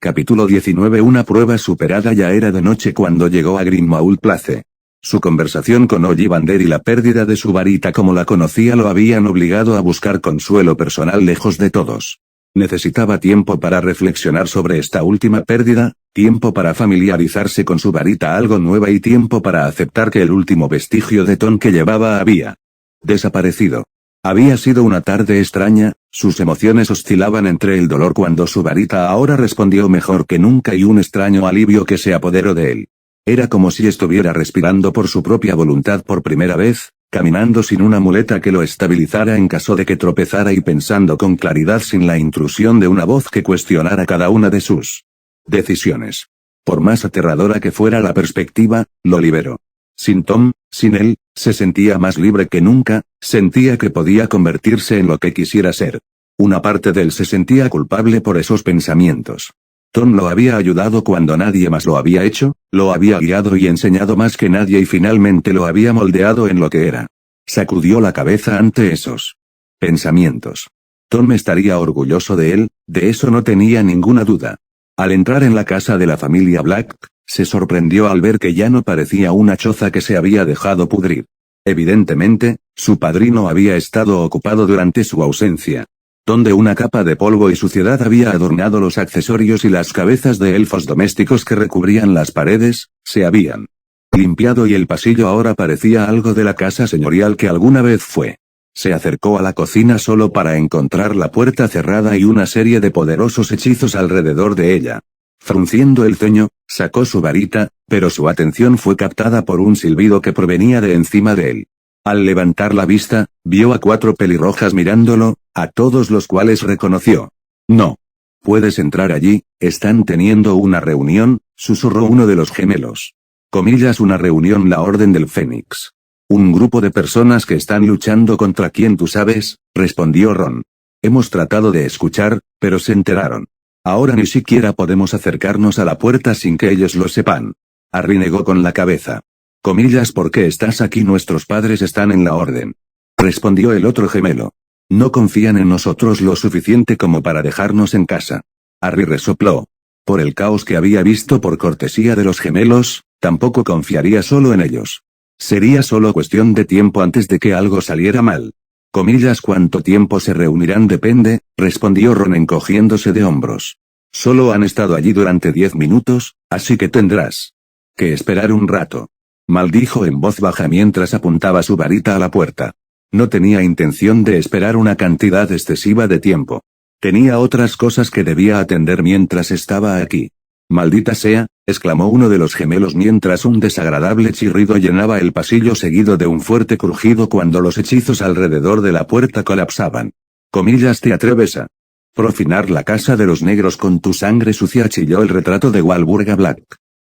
Capítulo 19. Una prueba superada. Ya era de noche cuando llegó a Grimmauld Place. Su conversación con Ollivander y la pérdida de su varita como la conocía lo habían obligado a buscar consuelo personal lejos de todos. Necesitaba tiempo para reflexionar sobre esta última pérdida, tiempo para familiarizarse con su varita algo nueva y tiempo para aceptar que el último vestigio de Ton que llevaba había desaparecido. Había sido una tarde extraña, sus emociones oscilaban entre el dolor cuando su varita ahora respondió mejor que nunca y un extraño alivio que se apoderó de él. Era como si estuviera respirando por su propia voluntad por primera vez, caminando sin una muleta que lo estabilizara en caso de que tropezara y pensando con claridad sin la intrusión de una voz que cuestionara cada una de sus decisiones. Por más aterradora que fuera la perspectiva, lo liberó. Sin Tom, sin él, se sentía más libre que nunca, sentía que podía convertirse en lo que quisiera ser. Una parte de él se sentía culpable por esos pensamientos. Tom lo había ayudado cuando nadie más lo había hecho, lo había guiado y enseñado más que nadie y finalmente lo había moldeado en lo que era. Sacudió la cabeza ante esos pensamientos. Tom estaría orgulloso de él, de eso no tenía ninguna duda. Al entrar en la casa de la familia Black, se sorprendió al ver que ya no parecía una choza que se había dejado pudrir. Evidentemente, su padrino había estado ocupado durante su ausencia. Donde una capa de polvo y suciedad había adornado los accesorios y las cabezas de elfos domésticos que recubrían las paredes, se habían limpiado y el pasillo ahora parecía algo de la casa señorial que alguna vez fue. Se acercó a la cocina solo para encontrar la puerta cerrada y una serie de poderosos hechizos alrededor de ella. Frunciendo el ceño, sacó su varita, pero su atención fue captada por un silbido que provenía de encima de él. Al levantar la vista, vio a 4 pelirrojas mirándolo, a todos los cuales reconoció. No. Puedes entrar allí, están teniendo una reunión, susurró uno de los gemelos. Una reunión, la Orden del Fénix. Un grupo de personas que están luchando contra quien tú sabes, respondió Ron. Hemos tratado de escuchar, pero se enteraron. Ahora ni siquiera podemos acercarnos a la puerta sin que ellos lo sepan. Harry negó con la cabeza. ¿Por qué estás aquí? Nuestros padres están en la orden. Respondió el otro gemelo. No confían en nosotros lo suficiente como para dejarnos en casa. Harry resopló. Por el caos que había visto por cortesía de los gemelos, tampoco confiaría solo en ellos. Sería solo cuestión de tiempo antes de que algo saliera mal. ¿Cuánto tiempo se reunirán? Depende, respondió Ron encogiéndose de hombros. Solo han estado allí durante 10 minutos, así que tendrás que esperar un rato. Maldijo en voz baja mientras apuntaba su varita a la puerta. No tenía intención de esperar una cantidad excesiva de tiempo. Tenía otras cosas que debía atender mientras estaba aquí. Maldita sea, exclamó uno de los gemelos mientras un desagradable chirrido llenaba el pasillo seguido de un fuerte crujido cuando los hechizos alrededor de la puerta colapsaban. ¿Te atreves a profanar la casa de los negros con tu sangre sucia? Chilló el retrato de Walburga Black.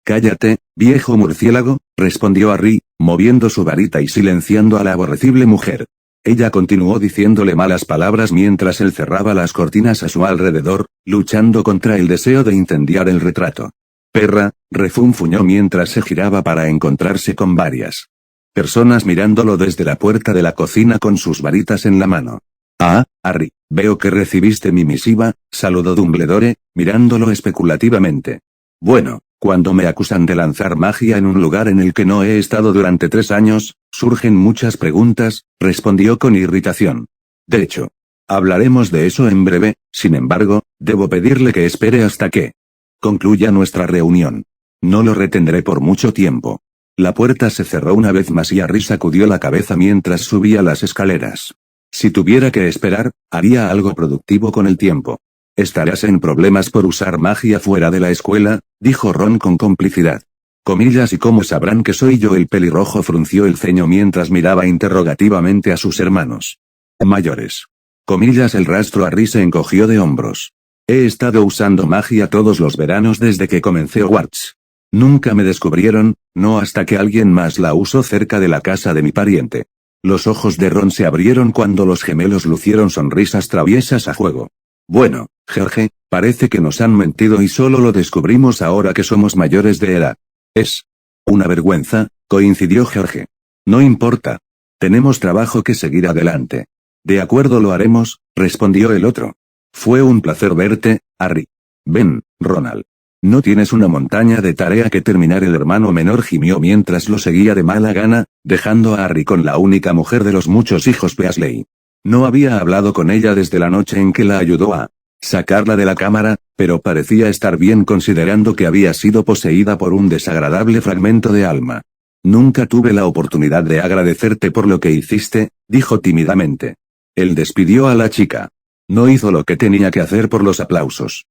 Cállate, viejo murciélago, respondió Harry, moviendo su varita y silenciando a la aborrecible mujer. Ella continuó diciéndole malas palabras mientras él cerraba las cortinas a su alrededor, luchando contra el deseo de incendiar el retrato. Perra, refunfuñó mientras se giraba para encontrarse con varias personas mirándolo desde la puerta de la cocina con sus varitas en la mano. Ah, Harry, veo que recibiste mi misiva, saludó Dumbledore, mirándolo especulativamente. Bueno, cuando me acusan de lanzar magia en un lugar en el que no he estado durante 3 años, surgen muchas preguntas, respondió con irritación. De hecho, hablaremos de eso en breve, sin embargo, debo pedirle que espere hasta que concluya nuestra reunión. No lo retendré por mucho tiempo. La puerta se cerró una vez más y Harry sacudió la cabeza mientras subía las escaleras. Si tuviera que esperar, haría algo productivo con el tiempo. Estarás en problemas por usar magia fuera de la escuela, dijo Ron con complicidad. ¿Y cómo sabrán que soy yo? El pelirrojo frunció el ceño mientras miraba interrogativamente a sus hermanos mayores. El rastro. Harry se encogió de hombros. He estado usando magia todos los veranos desde que comencé Hogwarts. Nunca me descubrieron, no hasta que alguien más la usó cerca de la casa de mi pariente. Los ojos de Ron se abrieron cuando los gemelos lucieron sonrisas traviesas a juego. Bueno, George, parece que nos han mentido y solo lo descubrimos ahora que somos mayores de edad. Es una vergüenza, coincidió George. No importa. Tenemos trabajo que seguir adelante. De acuerdo, lo haremos, respondió el otro. Fue un placer verte, Harry. Ven, Ronald. No tienes una montaña de tarea que terminar. El hermano menor gimió mientras lo seguía de mala gana, dejando a Harry con la única mujer de los muchos hijos Weasley. No había hablado con ella desde la noche en que la ayudó a sacarla de la cámara, pero parecía estar bien considerando que había sido poseída por un desagradable fragmento de alma. Nunca tuve la oportunidad de agradecerte por lo que hiciste, dijo tímidamente. Él despidió a la chica. No hizo lo que tenía que hacer por los aplausos.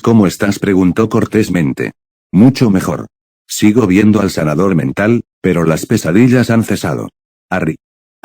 ¿Cómo estás?, preguntó cortésmente. Mucho mejor. Sigo viendo al sanador mental, pero las pesadillas han cesado. Harry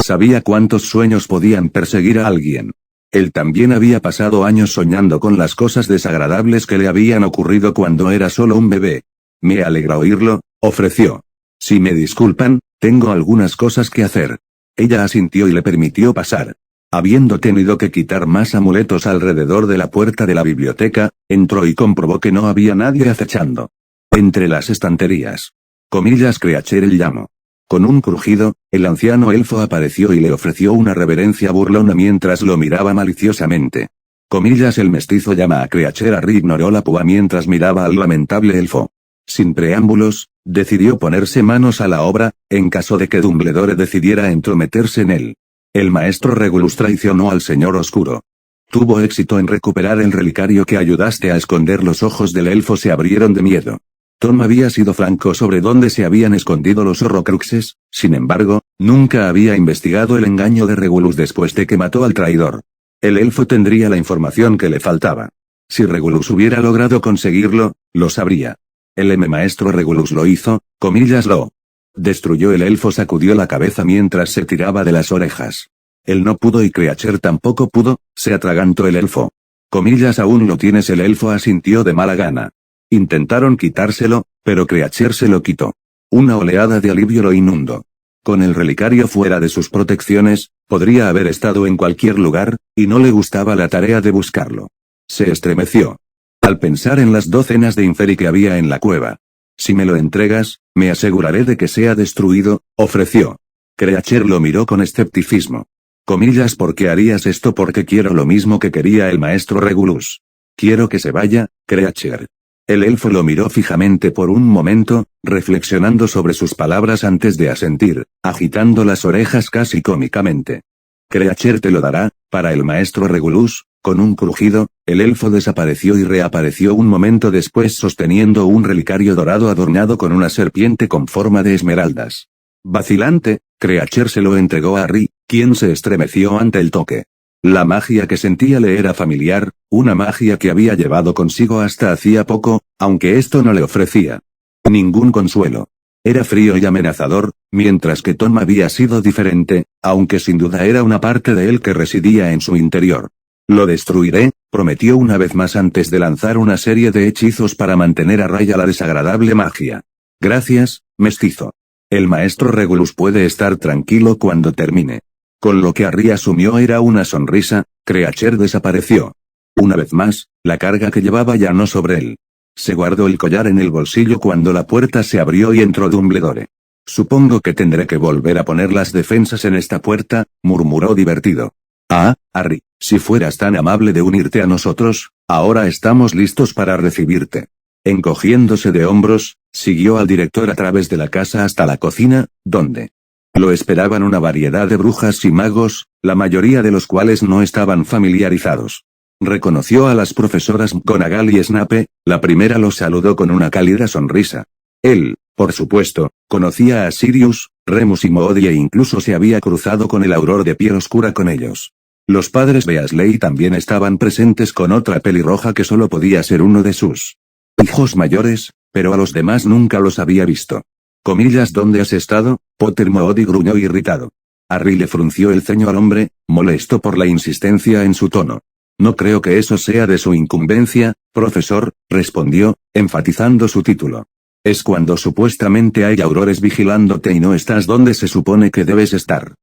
sabía cuántos sueños podían perseguir a alguien. Él también había pasado años soñando con las cosas desagradables que le habían ocurrido cuando era solo un bebé. Me alegra oírlo, ofreció. Si me disculpan, tengo algunas cosas que hacer. Ella asintió y le permitió pasar. Habiendo tenido que quitar más amuletos alrededor de la puerta de la biblioteca, entró y comprobó que no había nadie acechando. Entre las estanterías. Creacher el llamo. Con un crujido, el anciano elfo apareció y le ofreció una reverencia burlona mientras lo miraba maliciosamente. El mestizo llama a Creacher. Harry ignoró la púa mientras miraba al lamentable elfo. Sin preámbulos, decidió ponerse manos a la obra, en caso de que Dumbledore decidiera entrometerse en él. El maestro Regulus traicionó al señor oscuro. Tuvo éxito en recuperar el relicario que ayudaste a esconder. Los ojos del elfo se abrieron de miedo. Tom había sido franco sobre dónde se habían escondido los Horrocruxes, sin embargo, nunca había investigado el engaño de Regulus después de que mató al traidor. El elfo tendría la información que le faltaba. Si Regulus hubiera logrado conseguirlo, lo sabría. El maestro Regulus lo hizo, lo destruyó. El elfo sacudió la cabeza mientras se tiraba de las orejas. Él no pudo y Creacher tampoco pudo, se atragantó el elfo. Aún lo tienes. El elfo asintió de mala gana. Intentaron quitárselo, pero Creacher se lo quitó. Una oleada de alivio lo inundó. Con el relicario fuera de sus protecciones, podría haber estado en cualquier lugar, y no le gustaba la tarea de buscarlo. Se estremeció al pensar en las docenas de inferi que había en la cueva. Si me lo entregas, me aseguraré de que sea destruido, ofreció. Creacher lo miró con escepticismo. ¿Por qué harías esto? Porque quiero lo mismo que quería el maestro Regulus. Quiero que se vaya, Creacher. El elfo lo miró fijamente por un momento, reflexionando sobre sus palabras antes de asentir, agitando las orejas casi cómicamente. Creacher te lo dará, para el maestro Regulus. Con un crujido, el elfo desapareció y reapareció un momento después sosteniendo un relicario dorado adornado con una serpiente con forma de esmeraldas. Vacilante, Creacher se lo entregó a Harry, quien se estremeció ante el toque. La magia que sentía le era familiar, una magia que había llevado consigo hasta hacía poco, aunque esto no le ofrecía ningún consuelo. Era frío y amenazador, mientras que Tom había sido diferente, aunque sin duda era una parte de él que residía en su interior. Lo destruiré, prometió una vez más antes de lanzar una serie de hechizos para mantener a raya la desagradable magia. Gracias, mestizo. El maestro Regulus puede estar tranquilo cuando termine. Con lo que Harry asumió era una sonrisa, Creacher desapareció. Una vez más, la carga que llevaba ya no sobre él. Se guardó el collar en el bolsillo cuando la puerta se abrió y entró Dumbledore. Supongo que tendré que volver a poner las defensas en esta puerta, murmuró divertido. Ah, Harry, si fueras tan amable de unirte a nosotros, ahora estamos listos para recibirte. Encogiéndose de hombros, siguió al director a través de la casa hasta la cocina, donde lo esperaban una variedad de brujas y magos, la mayoría de los cuales no estaban familiarizados. Reconoció a las profesoras McGonagall y Snape, la primera los saludó con una cálida sonrisa. Él, por supuesto, conocía a Sirius, Remus y Moody e incluso se había cruzado con el Auror de piel oscura con ellos. Los padres Weasley también estaban presentes con otra pelirroja que solo podía ser uno de sus hijos mayores, pero a los demás nunca los había visto. ¿Dónde has estado, Potter? Moody gruñó irritado. Harry le frunció el ceño al hombre, molesto por la insistencia en su tono. No creo que eso sea de su incumbencia, profesor, respondió, enfatizando su título. Es cuando supuestamente hay aurores vigilándote y no estás donde se supone que debes estar.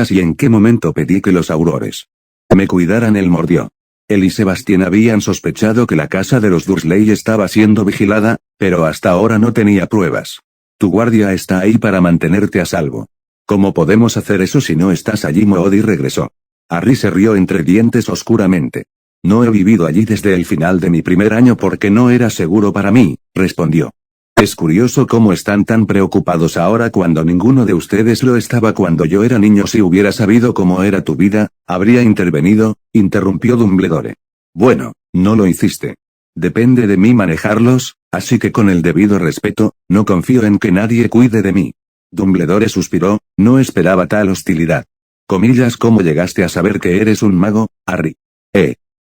¿Y en qué momento pedí que los aurores me cuidaran? Él mordió. Él y Sebastián habían sospechado que la casa de los Dursley estaba siendo vigilada, pero hasta ahora no tenía pruebas. Tu guardia está ahí para mantenerte a salvo. ¿Cómo podemos hacer eso si no estás allí? Moody regresó. Harry se rió entre dientes oscuramente. No he vivido allí desde el final de mi primer año porque no era seguro para mí, respondió. Es curioso cómo están tan preocupados ahora cuando ninguno de ustedes lo estaba cuando yo era niño. Si hubiera sabido cómo era tu vida, habría intervenido, interrumpió Dumbledore. Bueno, no lo hiciste. Depende de mí manejarlos, así que con el debido respeto, no confío en que nadie cuide de mí. Dumbledore suspiró, no esperaba tal hostilidad. Comillas, ¿cómo llegaste a saber que eres un mago, Harry?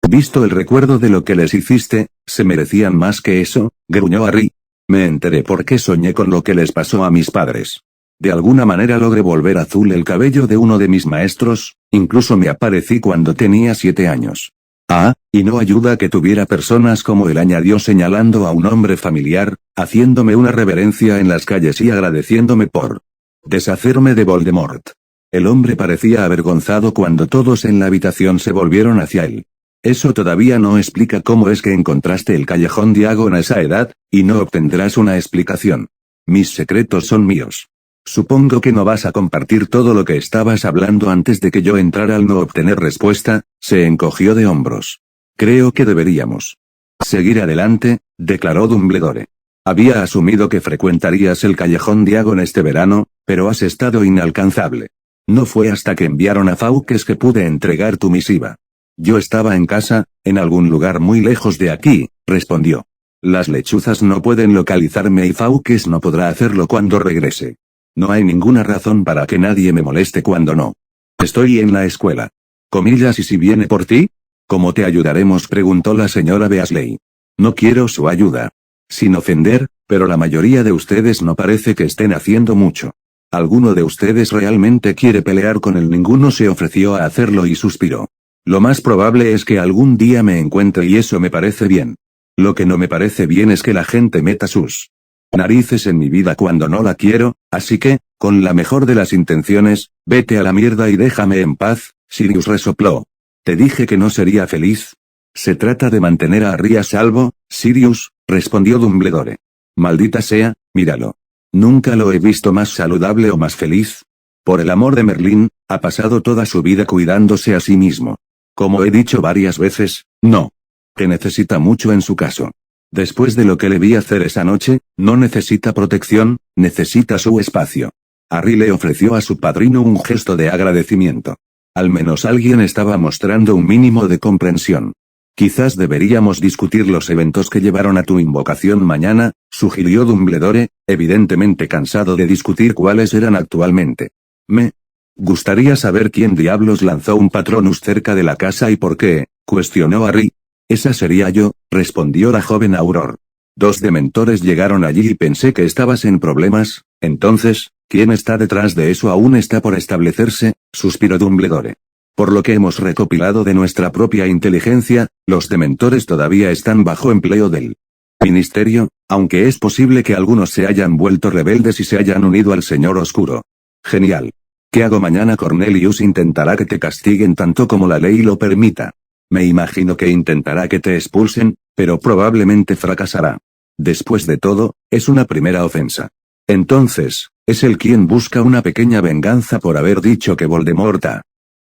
Visto el recuerdo de lo que les hiciste, se merecían más que eso, gruñó Harry. Me enteré porque soñé con lo que les pasó a mis padres. De alguna manera logré volver azul el cabello de uno de mis maestros, incluso me aparecí cuando tenía 7 años. Ah, y no ayuda que tuviera personas como él, añadió señalando a un hombre familiar, haciéndome una reverencia en las calles y agradeciéndome por deshacerme de Voldemort. El hombre parecía avergonzado cuando todos en la habitación se volvieron hacia él. Eso todavía no explica cómo es que encontraste el Callejón Diagon a esa edad, y no obtendrás una explicación. Mis secretos son míos. Supongo que no vas a compartir todo lo que estabas hablando antes de que yo entrara. Al no obtener respuesta, se encogió de hombros. Creo que deberíamos seguir adelante, declaró Dumbledore. Había asumido que frecuentarías el Callejón Diagon este verano, pero has estado inalcanzable. No fue hasta que enviaron a Fawkes que pude entregar tu misiva. Yo estaba en casa, en algún lugar muy lejos de aquí, respondió. Las lechuzas no pueden localizarme y Fawkes no podrá hacerlo cuando regrese. No hay ninguna razón para que nadie me moleste cuando no estoy en la escuela. Comillas, ¿y si viene por ti? ¿Cómo te ayudaremos?, preguntó la señora Weasley. No quiero su ayuda. Sin ofender, pero la mayoría de ustedes no parece que estén haciendo mucho. ¿Alguno de ustedes realmente quiere pelear con él? Ninguno se ofreció a hacerlo y suspiró. Lo más probable es que algún día me encuentre y eso me parece bien. Lo que no me parece bien es que la gente meta sus narices en mi vida cuando no la quiero, así que, con la mejor de las intenciones, vete a la mierda y déjame en paz, Sirius resopló. Te dije que no sería feliz. Se trata de mantener a Harry a salvo, Sirius, respondió Dumbledore. Maldita sea, míralo. Nunca lo he visto más saludable o más feliz. Por el amor de Merlín, ha pasado toda su vida cuidándose a sí mismo. Como he dicho varias veces, no. Que necesita mucho en su caso. Después de lo que le vi hacer esa noche, no necesita protección, necesita su espacio. Harry le ofreció a su padrino un gesto de agradecimiento. Al menos alguien estaba mostrando un mínimo de comprensión. Quizás deberíamos discutir los eventos que llevaron a tu invocación mañana, sugirió Dumbledore, evidentemente cansado de discutir cuáles eran actualmente. Me gustaría saber quién diablos lanzó un Patronus cerca de la casa y por qué, cuestionó Harry. Esa sería yo, respondió la joven Auror. 2 dementores llegaron allí y pensé que estabas en problemas. Entonces, ¿quién está detrás de eso? Aún está por establecerse, suspiró Dumbledore. Por lo que hemos recopilado de nuestra propia inteligencia, los dementores todavía están bajo empleo del Ministerio, aunque es posible que algunos se hayan vuelto rebeldes y se hayan unido al Señor Oscuro. Genial. ¿Qué hago mañana? Cornelius intentará que te castiguen tanto como la ley lo permita. Me imagino que intentará que te expulsen, pero probablemente fracasará. Después de todo, es una primera ofensa. Entonces, es él quien busca una pequeña venganza por haber dicho que Voldemort ha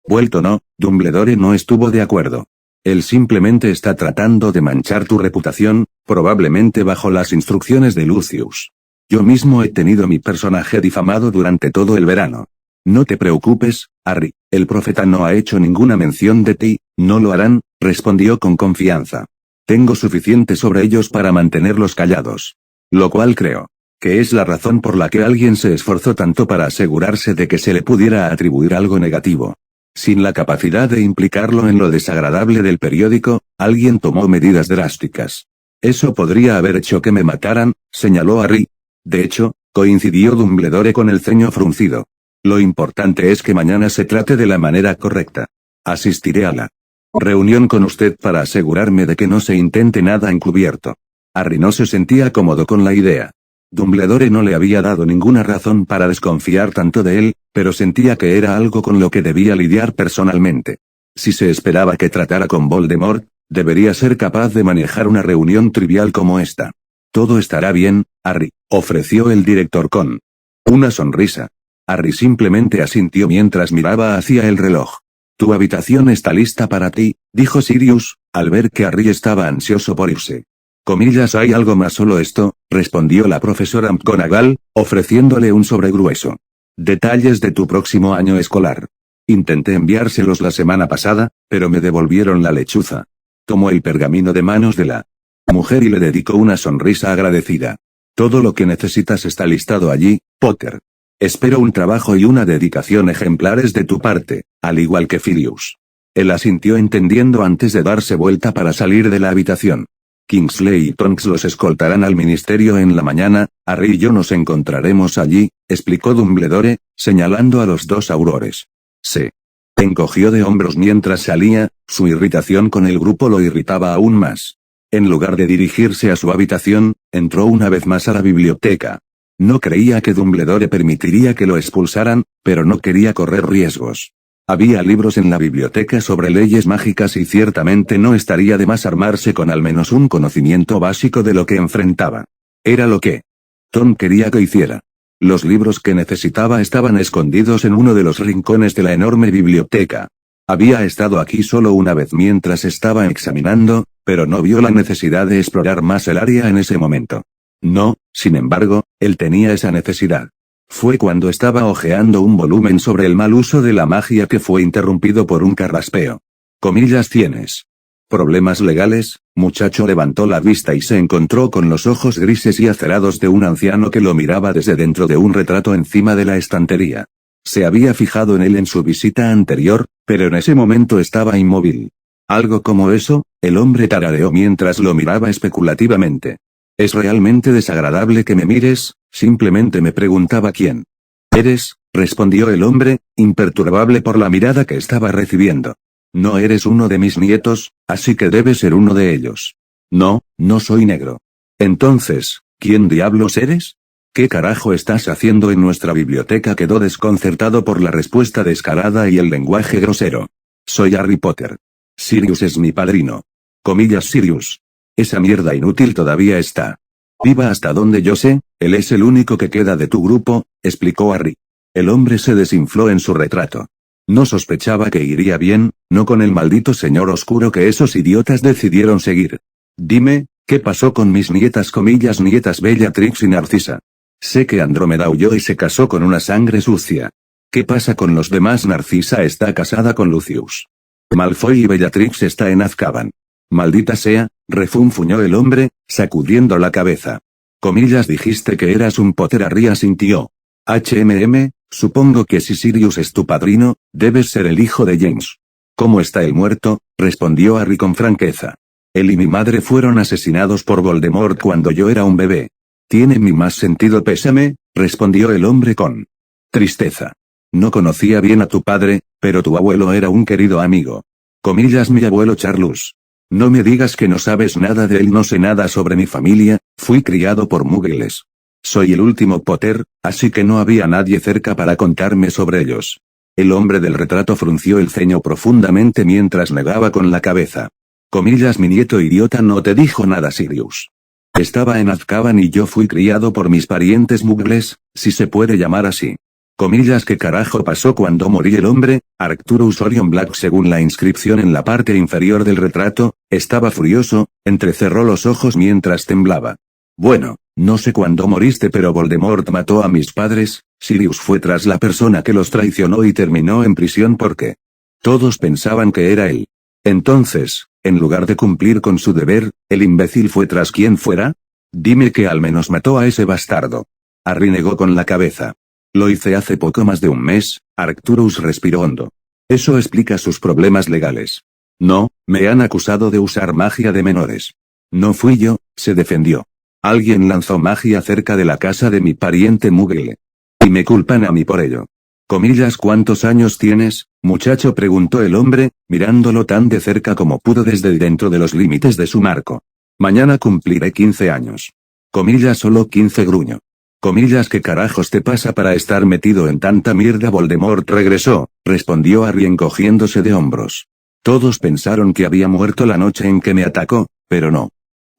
vuelto. No, Dumbledore no estuvo de acuerdo. Él simplemente está tratando de manchar tu reputación, probablemente bajo las instrucciones de Lucius. Yo mismo he tenido mi personaje difamado durante todo el verano. No te preocupes, Harry, el profeta no ha hecho ninguna mención de ti, no lo harán, respondió con confianza. Tengo suficiente sobre ellos para mantenerlos callados. Lo cual creo que es la razón por la que alguien se esforzó tanto para asegurarse de que se le pudiera atribuir algo negativo. Sin la capacidad de implicarlo en lo desagradable del periódico, alguien tomó medidas drásticas. Eso podría haber hecho que me mataran, señaló Harry. De hecho, coincidió Dumbledore con el ceño fruncido. Lo importante es que mañana se trate de la manera correcta. Asistiré a la reunión con usted para asegurarme de que no se intente nada encubierto. Harry no se sentía cómodo con la idea. Dumbledore no le había dado ninguna razón para desconfiar tanto de él, pero sentía que era algo con lo que debía lidiar personalmente. Si se esperaba que tratara con Voldemort, debería ser capaz de manejar una reunión trivial como esta. Todo estará bien, Harry, ofreció el director con una sonrisa. Harry simplemente asintió mientras miraba hacia el reloj. Tu habitación está lista para ti, dijo Sirius, al ver que Harry estaba ansioso por irse. Comillas, ¿hay algo más solo esto?, respondió la profesora McGonagall, ofreciéndole un sobre grueso. Detalles de tu próximo año escolar. Intenté enviárselos la semana pasada, pero me devolvieron la lechuza. Tomó el pergamino de manos de la mujer y le dedicó una sonrisa agradecida. Todo lo que necesitas está listado allí, Potter. Espero un trabajo y una dedicación ejemplares de tu parte, al igual que Sirius. Él asintió entendiendo antes de darse vuelta para salir de la habitación. Kingsley y Tonks los escoltarán al ministerio en la mañana, Harry y yo nos encontraremos allí, explicó Dumbledore, señalando a los dos aurores. Se encogió de hombros mientras salía, su irritación con el grupo lo irritaba aún más. En lugar de dirigirse a su habitación, entró una vez más a la biblioteca. No creía que Dumbledore permitiría que lo expulsaran, pero no quería correr riesgos. Había libros en la biblioteca sobre leyes mágicas y ciertamente no estaría de más armarse con al menos un conocimiento básico de lo que enfrentaba. Era lo que Tom quería que hiciera. Los libros que necesitaba estaban escondidos en uno de los rincones de la enorme biblioteca. Había estado aquí solo una vez mientras estaba examinando, pero no vio la necesidad de explorar más el área en ese momento. No, sin embargo, él tenía esa necesidad. Fue cuando estaba hojeando un volumen sobre el mal uso de la magia que fue interrumpido por un carraspeo. Comillas, ¿tienes problemas legales? Muchacho levantó la vista y se encontró con los ojos grises y acerados de un anciano que lo miraba desde dentro de un retrato encima de la estantería. Se había fijado en él en su visita anterior, pero en ese momento estaba inmóvil. Algo como eso, el hombre tarareó mientras lo miraba especulativamente. Es realmente desagradable que me mires, simplemente me preguntaba quién eres, respondió el hombre, imperturbable por la mirada que estaba recibiendo. No eres uno de mis nietos, así que debes ser uno de ellos. No, no soy negro. Entonces, ¿quién diablos eres? ¿Qué carajo estás haciendo en nuestra biblioteca? Quedó desconcertado por la respuesta descarada y el lenguaje grosero. Soy Harry Potter. Sirius es mi padrino. Comillas, Sirius. Esa mierda inútil todavía está viva hasta donde yo sé, él es el único que queda de tu grupo, explicó Harry. El hombre se desinfló en su retrato. No sospechaba que iría bien, no con el maldito señor oscuro que esos idiotas decidieron seguir. Dime, ¿qué pasó con mis nietas? Comillas, nietas Bellatrix y Narcisa. Sé que Andrómeda huyó y se casó con una sangre sucia. ¿Qué pasa con los demás? Narcisa está casada con Lucius Malfoy y Bellatrix está en Azkaban. Maldita sea, refunfuñó el hombre, sacudiendo la cabeza. Comillas, dijiste que eras un Potter. Harry asintió. Supongo que si Sirius es tu padrino, debes ser el hijo de James. ¿Cómo está el muerto? Respondió Harry con franqueza. Él y mi madre fueron asesinados por Voldemort cuando yo era un bebé. Tiene mi más sentido pésame, respondió el hombre con tristeza. No conocía bien a tu padre, pero tu abuelo era un querido amigo. Comillas, mi abuelo Charles. No me digas que no sabes nada de él. No sé nada sobre mi familia, fui criado por muggles. Soy el último Potter, así que no había nadie cerca para contarme sobre ellos. El hombre del retrato frunció el ceño profundamente mientras negaba con la cabeza. Comillas, mi nieto idiota no te dijo nada, Sirius. Estaba en Azkaban y yo fui criado por mis parientes muggles, si se puede llamar así. Comillas, ¿qué carajo pasó cuando morí? El hombre, Arcturus Orion Black según la inscripción en la parte inferior del retrato, estaba furioso, entrecerró los ojos mientras temblaba. Bueno, no sé cuándo moriste, pero Voldemort mató a mis padres, Sirius fue tras la persona que los traicionó y terminó en prisión porque todos pensaban que era él. Entonces, en lugar de cumplir con su deber, el imbécil fue tras quien fuera. Dime que al menos mató a ese bastardo. Harry negó con la cabeza. Lo hice hace poco más de un mes, Arcturus respiró hondo. Eso explica sus problemas legales. No, me han acusado de usar magia de menores. No fui yo, se defendió. Alguien lanzó magia cerca de la casa de mi pariente muggle. Y me culpan a mí por ello. Comillas, ¿cuántos años tienes, muchacho? Preguntó el hombre, mirándolo tan de cerca como pudo desde dentro de los límites de su marco. Mañana cumpliré 15 años. Comillas, solo 15, gruñó. Comillas, ¿qué carajos te pasa para estar metido en tanta mierda? Voldemort regresó, respondió Harry encogiéndose de hombros. Todos pensaron que había muerto la noche en que me atacó, pero no.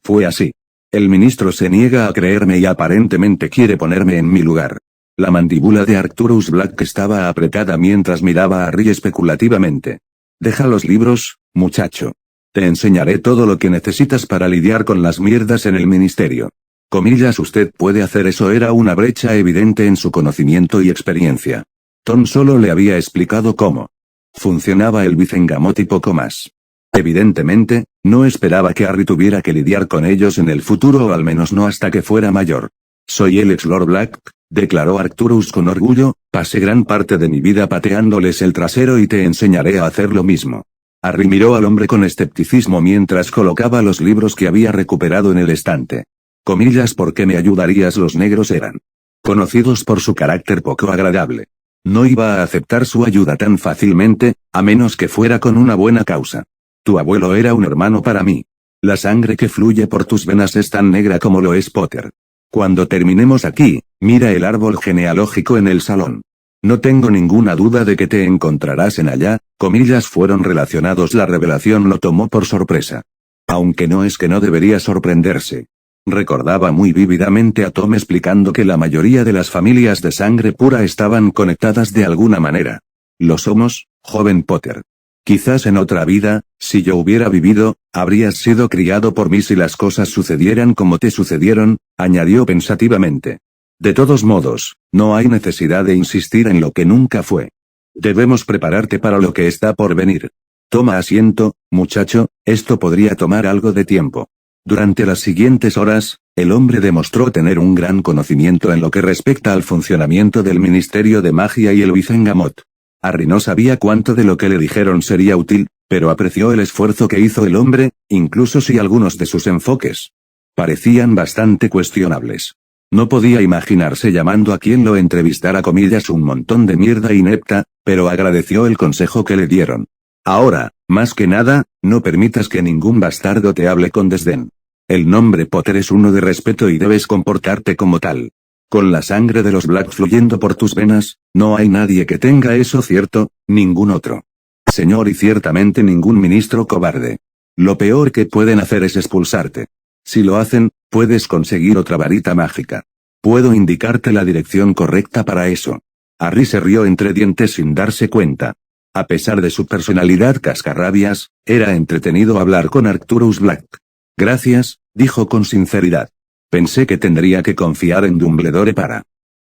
Fue así. El ministro se niega a creerme y aparentemente quiere ponerme en mi lugar. La mandíbula de Arcturus Black estaba apretada mientras miraba a Harry especulativamente. Deja los libros, muchacho. Te enseñaré todo lo que necesitas para lidiar con las mierdas en el ministerio. Comillas, usted puede hacer eso. Era una brecha evidente en su conocimiento y experiencia. Tom solo le había explicado cómo funcionaba el Vicengamot y poco más. Evidentemente, no esperaba que Harry tuviera que lidiar con ellos en el futuro, o al menos no hasta que fuera mayor. Soy el ex Lord Black, declaró Arcturus con orgullo, pasé gran parte de mi vida pateándoles el trasero y te enseñaré a hacer lo mismo. Harry miró al hombre con escepticismo mientras colocaba los libros que había recuperado en el estante. Comillas, ¿por qué me ayudarías? Los negros eran conocidos por su carácter poco agradable. No iba a aceptar su ayuda tan fácilmente, a menos que fuera con una buena causa. Tu abuelo era un hermano para mí. La sangre que fluye por tus venas es tan negra como lo es Potter. Cuando terminemos aquí, mira el árbol genealógico en el salón. No tengo ninguna duda de que te encontrarás en allá, comillas, fueron relacionados. La revelación lo tomó por sorpresa. Aunque no es que no debería sorprenderse. Recordaba muy vívidamente a Tom explicando que la mayoría de las familias de sangre pura estaban conectadas de alguna manera. Lo somos, joven Potter. Quizás en otra vida, si yo hubiera vivido, habrías sido criado por mí si las cosas sucedieran como te sucedieron, añadió pensativamente. De todos modos, no hay necesidad de insistir en lo que nunca fue. Debemos prepararte para lo que está por venir. Toma asiento, muchacho, esto podría tomar algo de tiempo. Durante las siguientes horas, el hombre demostró tener un gran conocimiento en lo que respecta al funcionamiento del Ministerio de Magia y el Vicengamot. Harry no sabía cuánto de lo que le dijeron sería útil, pero apreció el esfuerzo que hizo el hombre, incluso si algunos de sus enfoques parecían bastante cuestionables. No podía imaginarse llamando a quien lo entrevistara comillas un montón de mierda inepta, pero agradeció el consejo que le dieron. Ahora, más que nada, no permitas que ningún bastardo te hable con desdén. El nombre Potter es uno de respeto y debes comportarte como tal. Con la sangre de los Black fluyendo por tus venas, no hay nadie que tenga eso, ¿cierto? Ningún otro. Señor, y ciertamente ningún ministro cobarde. Lo peor que pueden hacer es expulsarte. Si lo hacen, puedes conseguir otra varita mágica. Puedo indicarte la dirección correcta para eso. Harry se rió entre dientes sin darse cuenta. A pesar de su personalidad cascarrabias, era entretenido hablar con Arcturus Black. Gracias, dijo con sinceridad. Pensé que tendría que confiar en Dumbledore para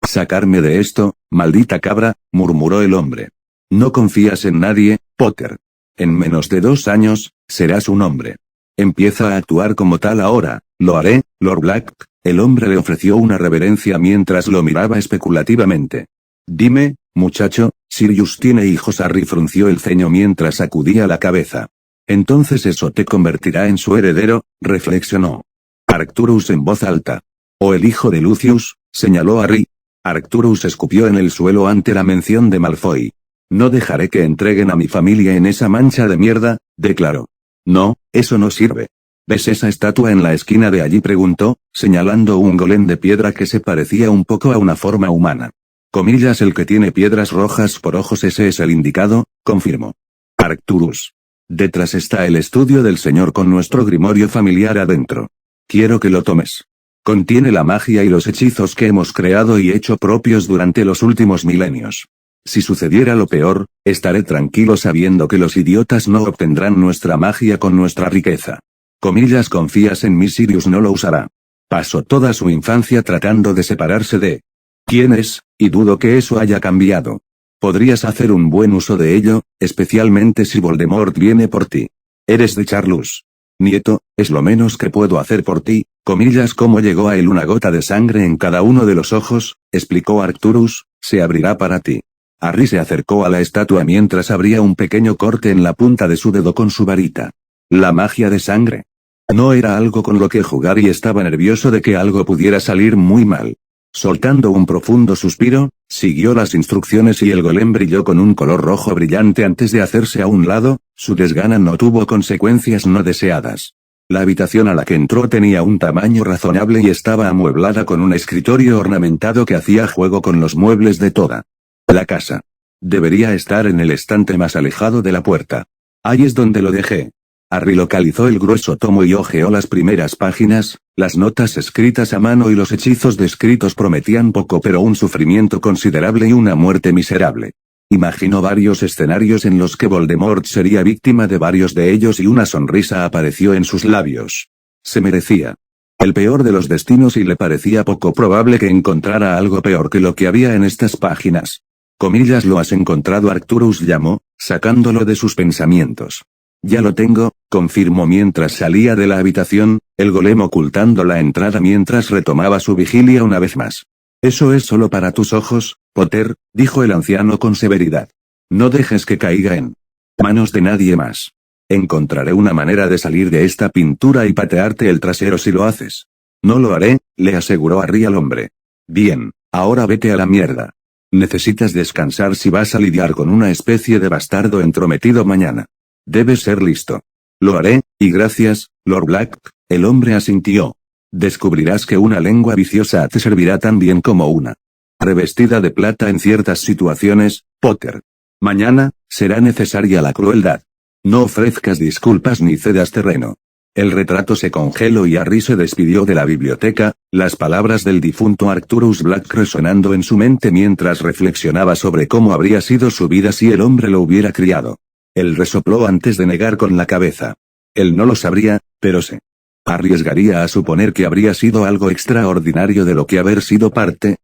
sacarme de esto, maldita cabra, murmuró el hombre. No confías en nadie, Potter. En menos de 2 años, serás un hombre. Empieza a actuar como tal ahora. Lo haré, Lord Black. El hombre le ofreció una reverencia mientras lo miraba especulativamente. Dime, muchacho, Sirius tiene hijos. Harry frunció el ceño mientras sacudía la cabeza. Entonces eso te convertirá en su heredero, reflexionó Arcturus en voz alta. O el hijo de Lucius, señaló Harry. Arcturus escupió en el suelo ante la mención de Malfoy. No dejaré que entreguen a mi familia en esa mancha de mierda, declaró. No, eso no sirve. ¿Ves esa estatua en la esquina de allí? Preguntó, señalando un golem de piedra que se parecía un poco a una forma humana. Comillas, el que tiene piedras rojas por ojos, ese es el indicado, confirmó Arcturus. Detrás está el estudio del señor con nuestro grimorio familiar adentro. Quiero que lo tomes. Contiene la magia y los hechizos que hemos creado y hecho propios durante los últimos milenios. Si sucediera lo peor, estaré tranquilo sabiendo que los idiotas no obtendrán nuestra magia con nuestra riqueza. Comillas, confías en mí. Sirius no lo usará. Pasó toda su infancia tratando de separarse de quién es, y dudo que eso haya cambiado. Podrías hacer un buen uso de ello, especialmente si Voldemort viene por ti. Eres de Charlus. Nieto, es lo menos que puedo hacer por ti, comillas. ¿Cómo llegó a él una gota de sangre en cada uno de los ojos? Explicó Arcturus, se abrirá para ti. Harry se acercó a la estatua mientras abría un pequeño corte en la punta de su dedo con su varita. La magia de sangre. No era algo con lo que jugar y estaba nervioso de que algo pudiera salir muy mal. Soltando un profundo suspiro, siguió las instrucciones y el golem brilló con un color rojo brillante antes de hacerse a un lado. Su desgana no tuvo consecuencias no deseadas. La habitación a la que entró tenía un tamaño razonable y estaba amueblada con un escritorio ornamentado que hacía juego con los muebles de toda la casa. Debería estar en el estante más alejado de la puerta. Ahí es donde lo dejé. Harry localizó el grueso tomo y hojeó las primeras páginas. Las notas escritas a mano y los hechizos descritos prometían poco, pero un sufrimiento considerable y una muerte miserable. Imaginó varios escenarios en los que Voldemort sería víctima de varios de ellos y una sonrisa apareció en sus labios. Se merecía el peor de los destinos y le parecía poco probable que encontrara algo peor que lo que había en estas páginas. Comillas, lo has encontrado, Arcturus llamó, sacándolo de sus pensamientos. Ya lo tengo, confirmó mientras salía de la habitación, el golem ocultando la entrada mientras retomaba su vigilia una vez más. Eso es solo para tus ojos, Potter, dijo el anciano con severidad. No dejes que caiga en manos de nadie más. Encontraré una manera de salir de esta pintura y patearte el trasero si lo haces. No lo haré, le aseguró Harry al hombre. Bien, ahora vete a la mierda. Necesitas descansar si vas a lidiar con una especie de bastardo entrometido mañana. Debes ser listo. Lo haré, y gracias, Lord Black, el hombre asintió. Descubrirás que una lengua viciosa te servirá tan bien como una revestida de plata en ciertas situaciones, Potter. Mañana, será necesaria la crueldad. No ofrezcas disculpas ni cedas terreno. El retrato se congeló y Harry se despidió de la biblioteca, las palabras del difunto Arcturus Black resonando en su mente mientras reflexionaba sobre cómo habría sido su vida si el hombre lo hubiera criado. Él resopló antes de negar con la cabeza. Él no lo sabría, pero se arriesgaría a suponer que habría sido algo extraordinario de lo que haber sido parte.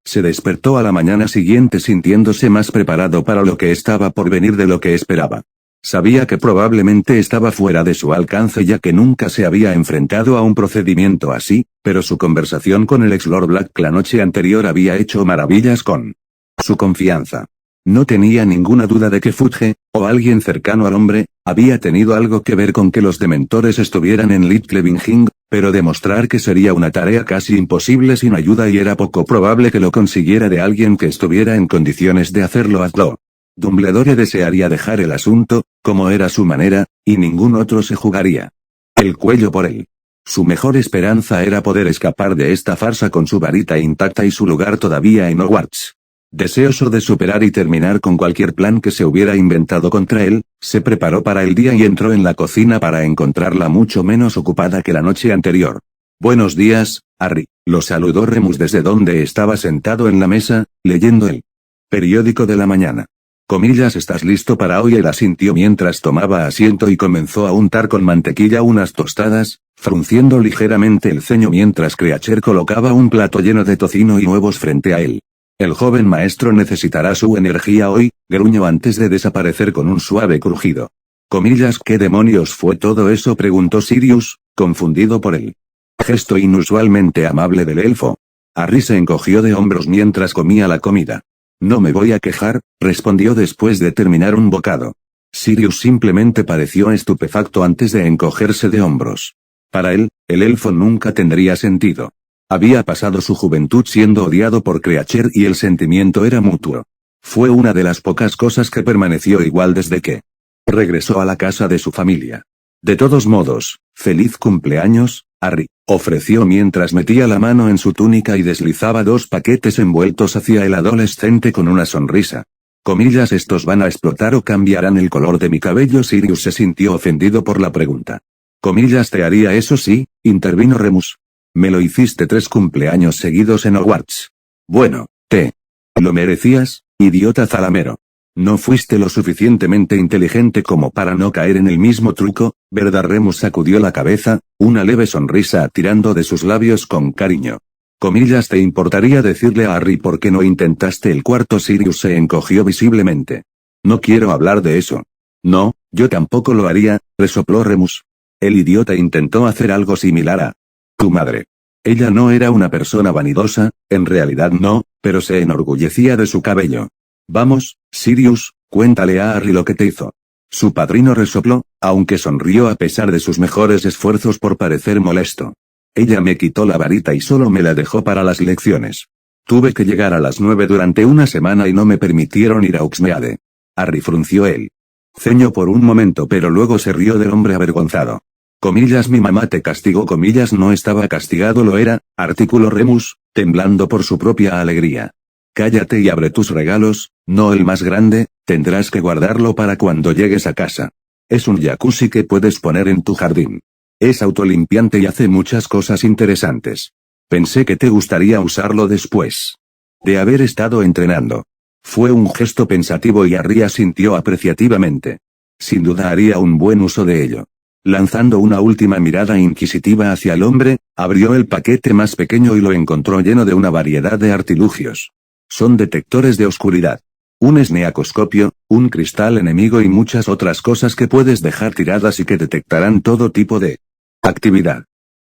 Se despertó a la mañana siguiente sintiéndose más preparado para lo que estaba por venir de lo que esperaba. Sabía que probablemente estaba fuera de su alcance ya que nunca se había enfrentado a un procedimiento así, pero su conversación con el ex Lord Black la noche anterior había hecho maravillas con su confianza. No tenía ninguna duda de que Fudge, o alguien cercano al hombre, había tenido algo que ver con que los dementores estuvieran en Littlefinching, pero demostrar que sería una tarea casi imposible sin ayuda y era poco probable que lo consiguiera de alguien que estuviera en condiciones de hacerlo. Hazlo. Dumbledore desearía dejar el asunto, como era su manera, y ningún otro se jugaría el cuello por él. Su mejor esperanza era poder escapar de esta farsa con su varita intacta y su lugar todavía en Hogwarts. Deseoso de superar y terminar con cualquier plan que se hubiera inventado contra él, se preparó para el día y entró en la cocina para encontrarla mucho menos ocupada que la noche anterior. Buenos días, Harry, lo saludó Remus desde donde estaba sentado en la mesa, leyendo el periódico de la mañana. Comillas, ¿estás listo para hoy? Él asintió mientras tomaba asiento y comenzó a untar con mantequilla unas tostadas, frunciendo ligeramente el ceño mientras Creacher colocaba un plato lleno de tocino y huevos frente a él. El joven maestro necesitará su energía hoy, gruñó antes de desaparecer con un suave crujido. Comillas, ¿qué demonios fue todo eso? Preguntó Sirius, confundido por el gesto inusualmente amable del elfo. Harry se encogió de hombros mientras comía la comida. No me voy a quejar, respondió después de terminar un bocado. Sirius simplemente pareció estupefacto antes de encogerse de hombros. Para él, el elfo nunca tendría sentido. Había pasado su juventud siendo odiado por Creacher y el sentimiento era mutuo. Fue una de las pocas cosas que permaneció igual desde que regresó a la casa de su familia. De todos modos, feliz cumpleaños, Harry, ofreció mientras metía la mano en su túnica y deslizaba 2 paquetes envueltos hacia el adolescente con una sonrisa. Comillas, ¿estos van a explotar o cambiarán el color de mi cabello? Sirius se sintió ofendido por la pregunta. Comillas, te haría eso sí, intervino Remus. Me lo hiciste 3 cumpleaños seguidos en Hogwarts. Bueno, te lo merecías, idiota zalamero. No fuiste lo suficientemente inteligente como para no caer en el mismo truco, ¿verdad? Remus sacudió la cabeza, una leve sonrisa tirando de sus labios con cariño. Comillas, ¿te importaría decirle a Harry por qué no intentaste el cuarto? Sirius se encogió visiblemente. No quiero hablar de eso. No, yo tampoco lo haría, resopló Remus. El idiota intentó hacer algo similar a tu madre. Ella no era una persona vanidosa, en realidad no, pero se enorgullecía de su cabello. Vamos, Sirius, cuéntale a Harry lo que te hizo. Su padrino resopló, aunque sonrió a pesar de sus mejores esfuerzos por parecer molesto. Ella me quitó la varita y solo me la dejó para las lecciones. Tuve que llegar a las 9 durante una semana y no me permitieron ir a Hogsmeade. Harry frunció el ceño por un momento pero luego se rió del hombre avergonzado. Comillas, mi mamá te castigó. Comillas, no estaba castigado, lo era, articuló Remus, temblando por su propia alegría. Cállate y abre tus regalos, no el más grande, tendrás que guardarlo para cuando llegues a casa. Es un jacuzzi que puedes poner en tu jardín. Es autolimpiante y hace muchas cosas interesantes. Pensé que te gustaría usarlo después de haber estado entrenando. Fue un gesto pensativo y Harry asintió apreciativamente. Sin duda haría un buen uso de ello. Lanzando una última mirada inquisitiva hacia el hombre, abrió el paquete más pequeño y lo encontró lleno de una variedad de artilugios. Son detectores de oscuridad. Un esneacoscopio, un cristal enemigo y muchas otras cosas que puedes dejar tiradas y que detectarán todo tipo de actividad.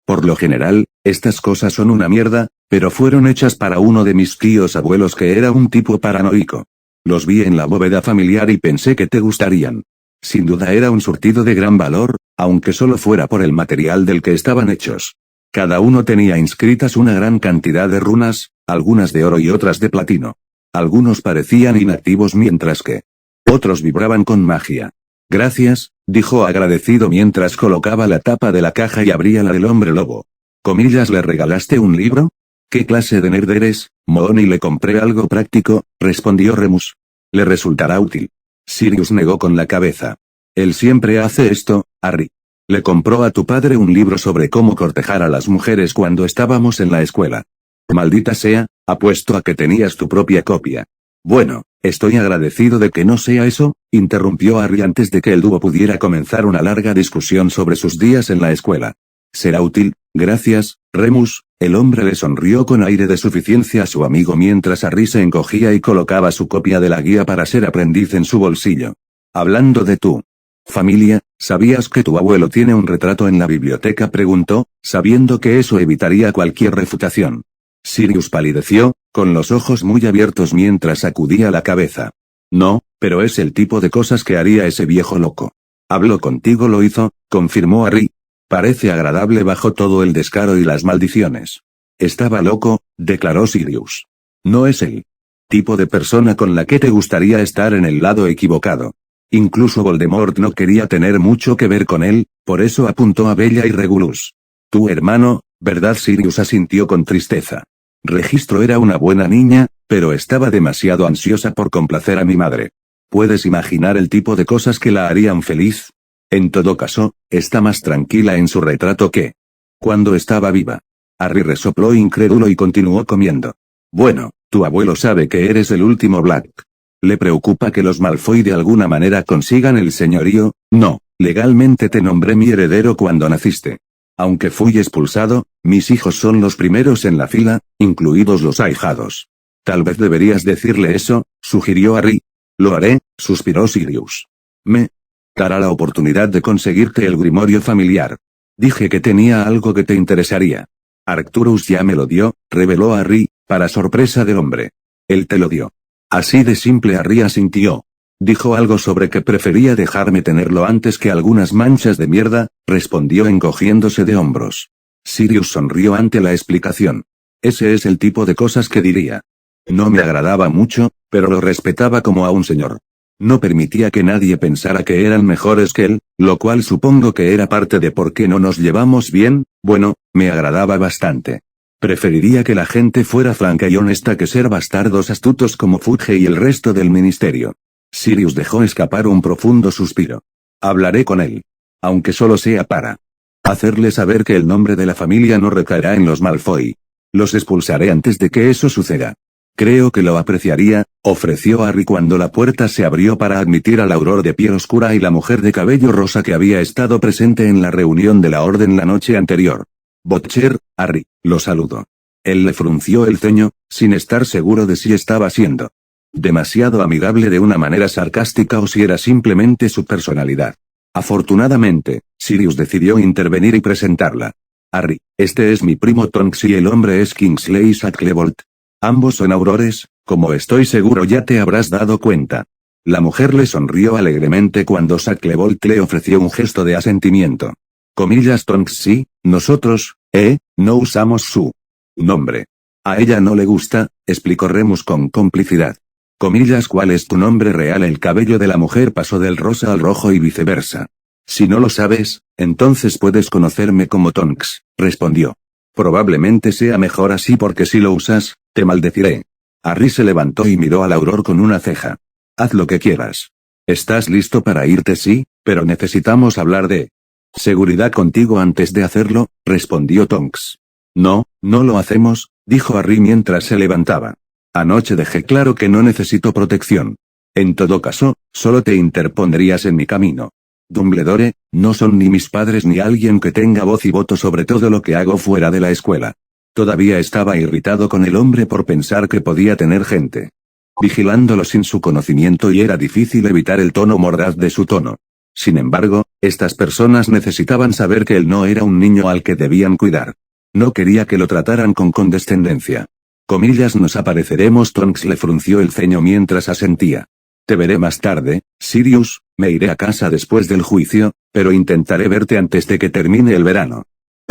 Por lo general, estas cosas son una mierda, pero fueron hechas para uno de mis tíos abuelos que era un tipo paranoico. Los vi en la bóveda familiar y pensé que te gustarían. Sin duda era un surtido de gran valor, aunque solo fuera por el material del que estaban hechos. Cada uno tenía inscritas una gran cantidad de runas, algunas de oro y otras de platino. Algunos parecían inactivos mientras que otros vibraban con magia. Gracias, dijo agradecido mientras colocaba la tapa de la caja y abría la del hombre lobo. Comillas, ¿le regalaste un libro? ¿Qué clase de nerd eres, Moon? Y le compré algo práctico, respondió Remus. Le resultará útil. Sirius negó con la cabeza. Él siempre hace esto, Harry. Le compró a tu padre un libro sobre cómo cortejar a las mujeres cuando estábamos en la escuela. Maldita sea, apuesto a que tenías tu propia copia. Bueno, estoy agradecido de que no sea eso, interrumpió Harry antes de que el dúo pudiera comenzar una larga discusión sobre sus días en la escuela. Será útil, gracias, Remus. El hombre le sonrió con aire de suficiencia a su amigo mientras Harry se encogía y colocaba su copia de la guía para ser aprendiz en su bolsillo. Hablando de tu familia, ¿sabías que tu abuelo tiene un retrato en la biblioteca?, preguntó, sabiendo que eso evitaría cualquier refutación. Sirius palideció, con los ojos muy abiertos mientras sacudía la cabeza. No, pero es el tipo de cosas que haría ese viejo loco. Habló contigo, lo hizo, confirmó Harry. Parece agradable bajo todo el descaro y las maldiciones. Estaba loco, declaró Sirius. No es el tipo de persona con la que te gustaría estar en el lado equivocado. Incluso Voldemort no quería tener mucho que ver con él, por eso apuntó a Bella y Regulus. Tu hermano, ¿verdad? Sirius asintió con tristeza. Registro era una buena niña, pero estaba demasiado ansiosa por complacer a mi madre. ¿Puedes imaginar el tipo de cosas que la harían feliz? En todo caso, está más tranquila en su retrato que cuando estaba viva. Harry resopló incrédulo y continuó comiendo. Bueno, tu abuelo sabe que eres el último Black. ¿Le preocupa que los Malfoy de alguna manera consigan el señorío? No, legalmente te nombré mi heredero cuando naciste. Aunque fui expulsado, mis hijos son los primeros en la fila, incluidos los ahijados. Tal vez deberías decirle eso, sugirió Harry. Lo haré, suspiró Sirius. Me dará la oportunidad de conseguirte el grimorio familiar. Dije que tenía algo que te interesaría. Arcturus ya me lo dio, reveló Harry, para sorpresa del hombre. Él te lo dio. Así de simple. Harry asintió. Dijo algo sobre que prefería dejarme tenerlo antes que algunas manchas de mierda, respondió encogiéndose de hombros. Sirius sonrió ante la explicación. Ese es el tipo de cosas que diría. No me agradaba mucho, pero lo respetaba como a un señor. No permitía que nadie pensara que eran mejores que él, lo cual supongo que era parte de por qué no nos llevamos bien. Bueno, me agradaba bastante. Preferiría que la gente fuera franca y honesta que ser bastardos astutos como Fudge y el resto del ministerio. Sirius dejó escapar un profundo suspiro. Hablaré con él. Aunque solo sea para hacerle saber que el nombre de la familia no recaerá en los Malfoy. Los expulsaré antes de que eso suceda. Creo que lo apreciaría, ofreció Harry cuando la puerta se abrió para admitir al auror de piel oscura y la mujer de cabello rosa que había estado presente en la reunión de la orden la noche anterior. Butcher, Harry, lo saludo. Él le frunció el ceño, sin estar seguro de si estaba siendo demasiado amigable de una manera sarcástica o si era simplemente su personalidad. Afortunadamente, Sirius decidió intervenir y presentarla. Harry, este es mi primo Tonks y el hombre es Kingsley Shacklebolt. Ambos son aurores, como estoy seguro ya te habrás dado cuenta. La mujer le sonrió alegremente cuando Shacklebolt le ofreció un gesto de asentimiento. Comillas, Tonks, sí, nosotros, no usamos su nombre. A ella no le gusta, explicó Remus con complicidad. Comillas, ¿cuál es tu nombre real? El cabello de la mujer pasó del rosa al rojo y viceversa. Si no lo sabes, entonces puedes conocerme como Tonks, respondió. Probablemente sea mejor así porque si lo usas, te maldeciré. Harry se levantó y miró al auror con una ceja. Haz lo que quieras. ¿Estás listo para irte? Sí, pero necesitamos hablar de seguridad contigo antes de hacerlo, respondió Tonks. No, no lo hacemos, dijo Harry mientras se levantaba. Anoche dejé claro que no necesito protección. En todo caso, solo te interpondrías en mi camino. Dumbledore, no son ni mis padres ni alguien que tenga voz y voto sobre todo lo que hago fuera de la escuela. Todavía estaba irritado con el hombre por pensar que podía tener gente vigilándolo sin su conocimiento y era difícil evitar el tono mordaz de su tono. Sin embargo, estas personas necesitaban saber que él no era un niño al que debían cuidar. No quería que lo trataran con condescendencia. Comillas, nos apareceremos. Tonks le frunció el ceño mientras asentía. Te veré más tarde, Sirius, me iré a casa después del juicio, pero intentaré verte antes de que termine el verano.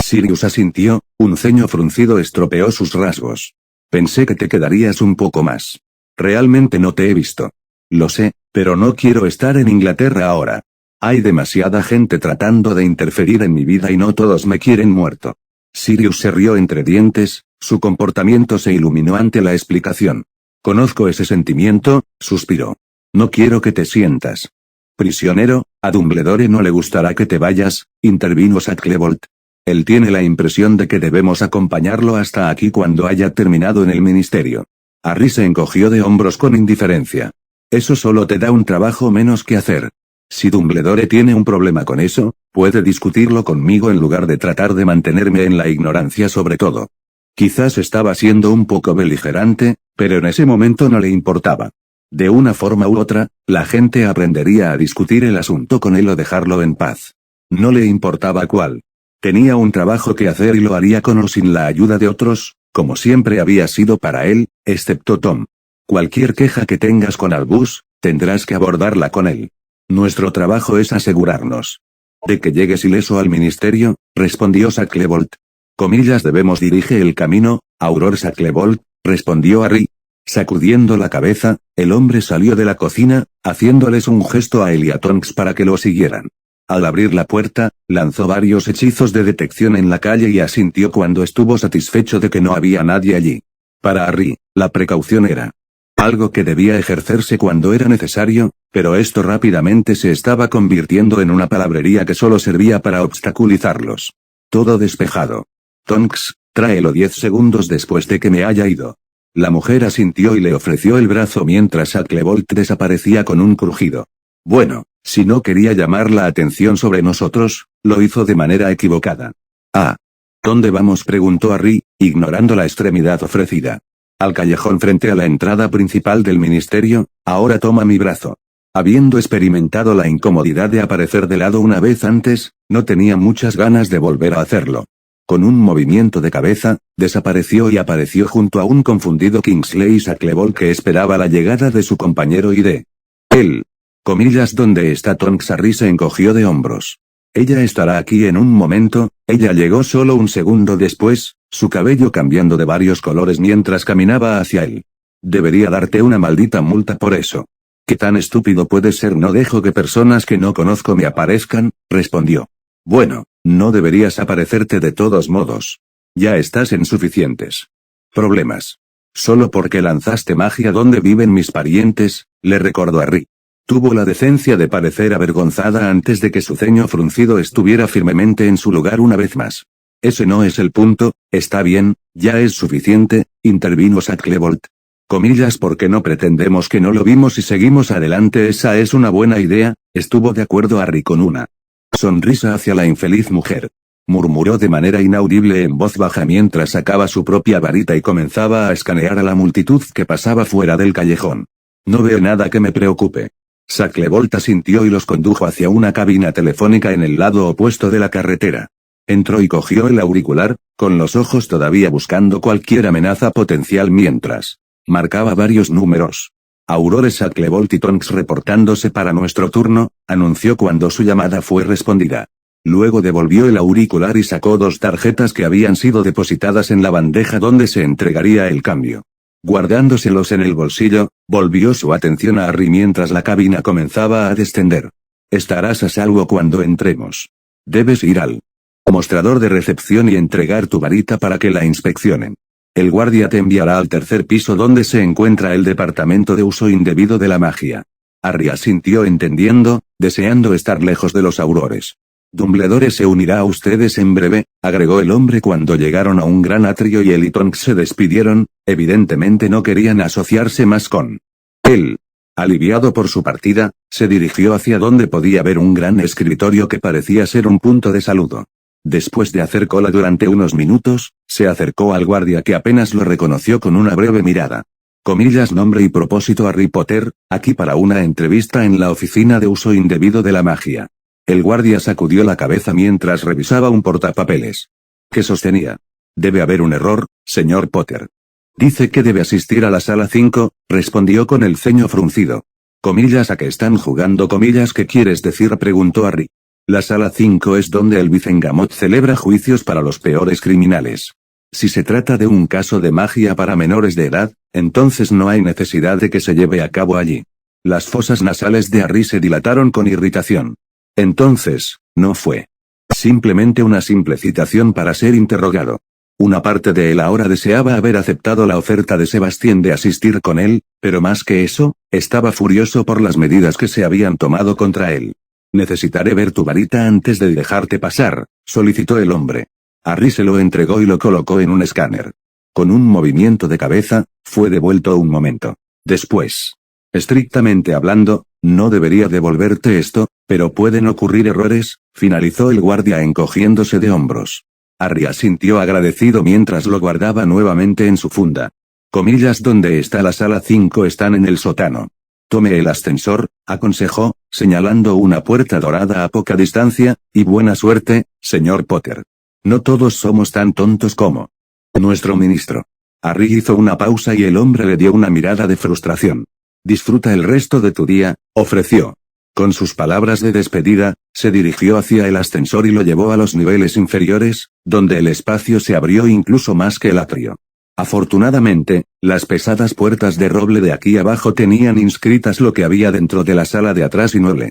Sirius asintió, un ceño fruncido estropeó sus rasgos. Pensé que te quedarías un poco más. Realmente no te he visto. Lo sé, pero no quiero estar en Inglaterra ahora. Hay demasiada gente tratando de interferir en mi vida y no todos me quieren muerto. Sirius se rió entre dientes, su comportamiento se iluminó ante la explicación. Conozco ese sentimiento, suspiró. No quiero que te sientas prisionero, a Dumbledore no le gustará que te vayas, intervino Shacklebolt. Él tiene la impresión de que debemos acompañarlo hasta aquí cuando haya terminado en el ministerio. Harry se encogió de hombros con indiferencia. Eso solo te da un trabajo menos que hacer. Si Dumbledore tiene un problema con eso, puede discutirlo conmigo en lugar de tratar de mantenerme en la ignorancia sobre todo. Quizás estaba siendo un poco beligerante, pero en ese momento no le importaba. De una forma u otra, la gente aprendería a discutir el asunto con él o dejarlo en paz. No le importaba cuál. Tenía un trabajo que hacer y lo haría con o sin la ayuda de otros, como siempre había sido para él, excepto Tom. Cualquier queja que tengas con Albus, tendrás que abordarla con él. Nuestro trabajo es asegurarnos de que llegues ileso al ministerio, respondió Shacklebolt. Comillas, debemos dirige el camino, Auror Shacklebolt, respondió Harry. Sacudiendo la cabeza, el hombre salió de la cocina, haciéndoles un gesto a él y a Tonks para que lo siguieran. Al abrir la puerta, lanzó varios hechizos de detección en la calle y asintió cuando estuvo satisfecho de que no había nadie allí. Para Harry, la precaución era algo que debía ejercerse cuando era necesario, pero esto rápidamente se estaba convirtiendo en una palabrería que solo servía para obstaculizarlos. Todo despejado. Tonks, tráelo 10 segundos después de que me haya ido. La mujer asintió y le ofreció el brazo mientras Shacklebolt desaparecía con un crujido. Bueno, si no quería llamar la atención sobre nosotros, lo hizo de manera equivocada. Ah. ¿Dónde vamos?, preguntó Harry, ignorando la extremidad ofrecida. Al callejón frente a la entrada principal del ministerio, ahora toma mi brazo. Habiendo experimentado la incomodidad de aparecer de lado una vez antes, no tenía muchas ganas de volver a hacerlo. Con un movimiento de cabeza, desapareció y apareció junto a un confundido Kingsley Shacklebolt que esperaba la llegada de su compañero y de él. Comillas, ¿dónde está Tonks? Harry se encogió de hombros. Ella estará aquí en un momento. Ella llegó solo un segundo después, su cabello cambiando de varios colores mientras caminaba hacia él. Debería darte una maldita multa por eso. ¿Qué tan estúpido puede ser? No dejo que personas que no conozco me aparezcan, respondió. Bueno, no deberías aparecerte de todos modos. Ya estás en suficientes problemas. Solo porque lanzaste magia donde viven mis parientes, le recordó a Harry. Tuvo la decencia de parecer avergonzada antes de que su ceño fruncido estuviera firmemente en su lugar una vez más. Ese no es el punto, está bien, ya es suficiente, intervino Shacklebolt. Comillas, porque no pretendemos que no lo vimos y seguimos adelante. Esa es una buena idea, estuvo de acuerdo Harry con una sonrisa hacia la infeliz mujer. Murmuró de manera inaudible en voz baja mientras sacaba su propia varita y comenzaba a escanear a la multitud que pasaba fuera del callejón. No veo nada que me preocupe. Shacklebolt asintió y los condujo hacia una cabina telefónica en el lado opuesto de la carretera. Entró y cogió el auricular, con los ojos todavía buscando cualquier amenaza potencial mientras marcaba varios números. Aurore Shacklebolt y Tonks reportándose para nuestro turno, anunció cuando su llamada fue respondida. Luego devolvió el auricular y sacó 2 tarjetas que habían sido depositadas en la bandeja donde se entregaría el cambio. Guardándoselos en el bolsillo, volvió su atención a Harry mientras la cabina comenzaba a descender. Estarás a salvo cuando entremos. Debes ir al mostrador de recepción y entregar tu varita para que la inspeccionen. El guardia te enviará al 3er piso donde se encuentra el departamento de uso indebido de la magia. Harry asintió entendiendo, deseando estar lejos de los aurores. Dumbledore se unirá a ustedes en breve, agregó el hombre cuando llegaron a un gran atrio y él y Tonks se despidieron, evidentemente no querían asociarse más con él. Aliviado por su partida, se dirigió hacia donde podía ver un gran escritorio que parecía ser un punto de saludo. Después de hacer cola durante unos minutos, se acercó al guardia que apenas lo reconoció con una breve mirada. Comillas nombre y propósito Harry Potter, aquí para una entrevista en la oficina de uso indebido de la magia. El guardia sacudió la cabeza mientras revisaba un portapapeles. ¿Qué sostenía? Debe haber un error, señor Potter. Dice que debe asistir a la sala 5, respondió con el ceño fruncido. Comillas a que están jugando comillas ¿qué quieres decir? Preguntó Harry. La sala 5 es donde el Vicengamot celebra juicios para los peores criminales. Si se trata de un caso de magia para menores de edad, entonces no hay necesidad de que se lleve a cabo allí. Las fosas nasales de Harry se dilataron con irritación. Entonces, no fue simplemente una simple citación para ser interrogado. Una parte de él ahora deseaba haber aceptado la oferta de Sebastián de asistir con él, pero más que eso, estaba furioso por las medidas que se habían tomado contra él. Necesitaré ver tu varita antes de dejarte pasar, solicitó el hombre. Harry se lo entregó y lo colocó en un escáner. Con un movimiento de cabeza, fue devuelto un momento después. Estrictamente hablando, no debería devolverte esto, pero pueden ocurrir errores, finalizó el guardia encogiéndose de hombros. Harry asintió agradecido mientras lo guardaba nuevamente en su funda. Comillas ¿dónde está la sala 5? Están en el sótano. Tome el ascensor, aconsejó, señalando una puerta dorada a poca distancia, y buena suerte, señor Potter. No todos somos tan tontos como nuestro ministro. Harry hizo una pausa y el hombre le dio una mirada de frustración. Disfruta el resto de tu día, ofreció. Con sus palabras de despedida, se dirigió hacia el ascensor y lo llevó a los niveles inferiores, donde el espacio se abrió incluso más que el atrio. Afortunadamente, las pesadas puertas de roble de aquí abajo tenían inscritas lo que había dentro de la sala de atrás y no le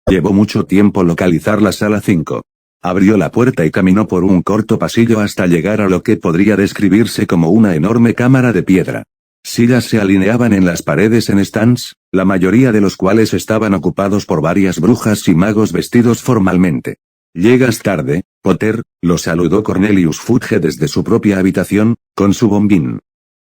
llevó mucho tiempo localizar la sala 5. Abrió la puerta y caminó por un corto pasillo hasta llegar a lo que podría describirse como una enorme cámara de piedra. Sillas se alineaban en las paredes en stands, la mayoría de los cuales estaban ocupados por varias brujas y magos vestidos formalmente. Llegas tarde, Potter, lo saludó Cornelius Fudge desde su propia habitación, con su bombín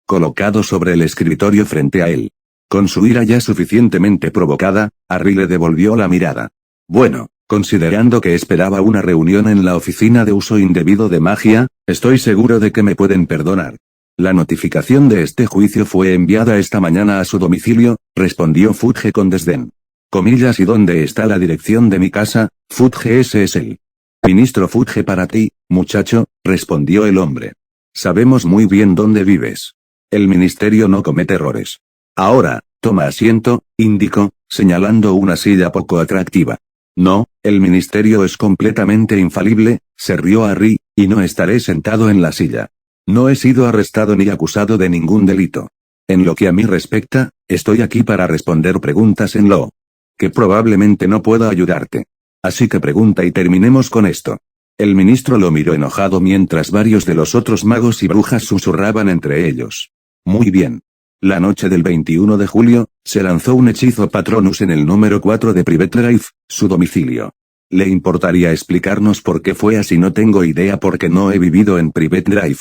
colocado sobre el escritorio frente a él. Con su ira ya suficientemente provocada, Harry le devolvió la mirada. Bueno, considerando que esperaba una reunión en la oficina de uso indebido de magia, estoy seguro de que me pueden perdonar. La notificación de este juicio fue enviada esta mañana a su domicilio, respondió Fudge con desdén. Comillas ¿y dónde está la dirección de mi casa? Fudge ese es el ministro Fudge para ti, muchacho, respondió el hombre. Sabemos muy bien dónde vives. El ministerio no comete errores. Ahora, toma asiento, indicó, señalando una silla poco atractiva. No, el ministerio es completamente infalible, se rió Harry, y no estaré sentado en la silla. No he sido arrestado ni acusado de ningún delito. En lo que a mí respecta, estoy aquí para responder preguntas en lo que probablemente no pueda ayudarte. Así que pregunta y terminemos con esto. El ministro lo miró enojado mientras varios de los otros magos y brujas susurraban entre ellos. Muy bien. La noche del 21 de julio, se lanzó un hechizo Patronus en el número 4 de Private Drive, su domicilio. ¿Le importaría explicarnos por qué fue así? No tengo idea porque no he vivido en Private Drive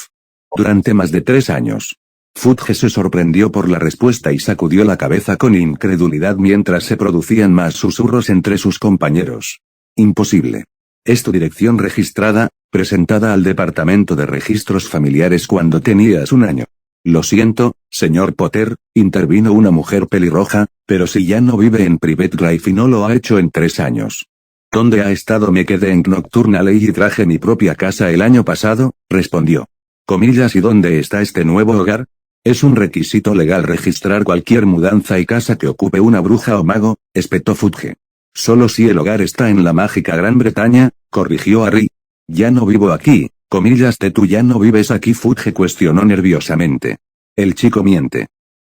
durante más de 3 años. Fudge se sorprendió por la respuesta y sacudió la cabeza con incredulidad mientras se producían más susurros entre sus compañeros. Imposible. Es tu dirección registrada, presentada al Departamento de Registros Familiares cuando tenías 1 año. Lo siento, señor Potter, intervino una mujer pelirroja, pero si ya no vive en Private Drive y no lo ha hecho en 3 años. ¿Dónde ha estado? Me quedé en Nocturnal y traje mi propia casa el año pasado, respondió. Comillas ¿y dónde está este nuevo hogar? Es un requisito legal registrar cualquier mudanza y casa que ocupe una bruja o mago, espetó Fudge. Solo si el hogar está en la mágica Gran Bretaña, corrigió Harry. Ya no vivo aquí, comillas tú ya no vives aquí, Fudge cuestionó nerviosamente. El chico miente.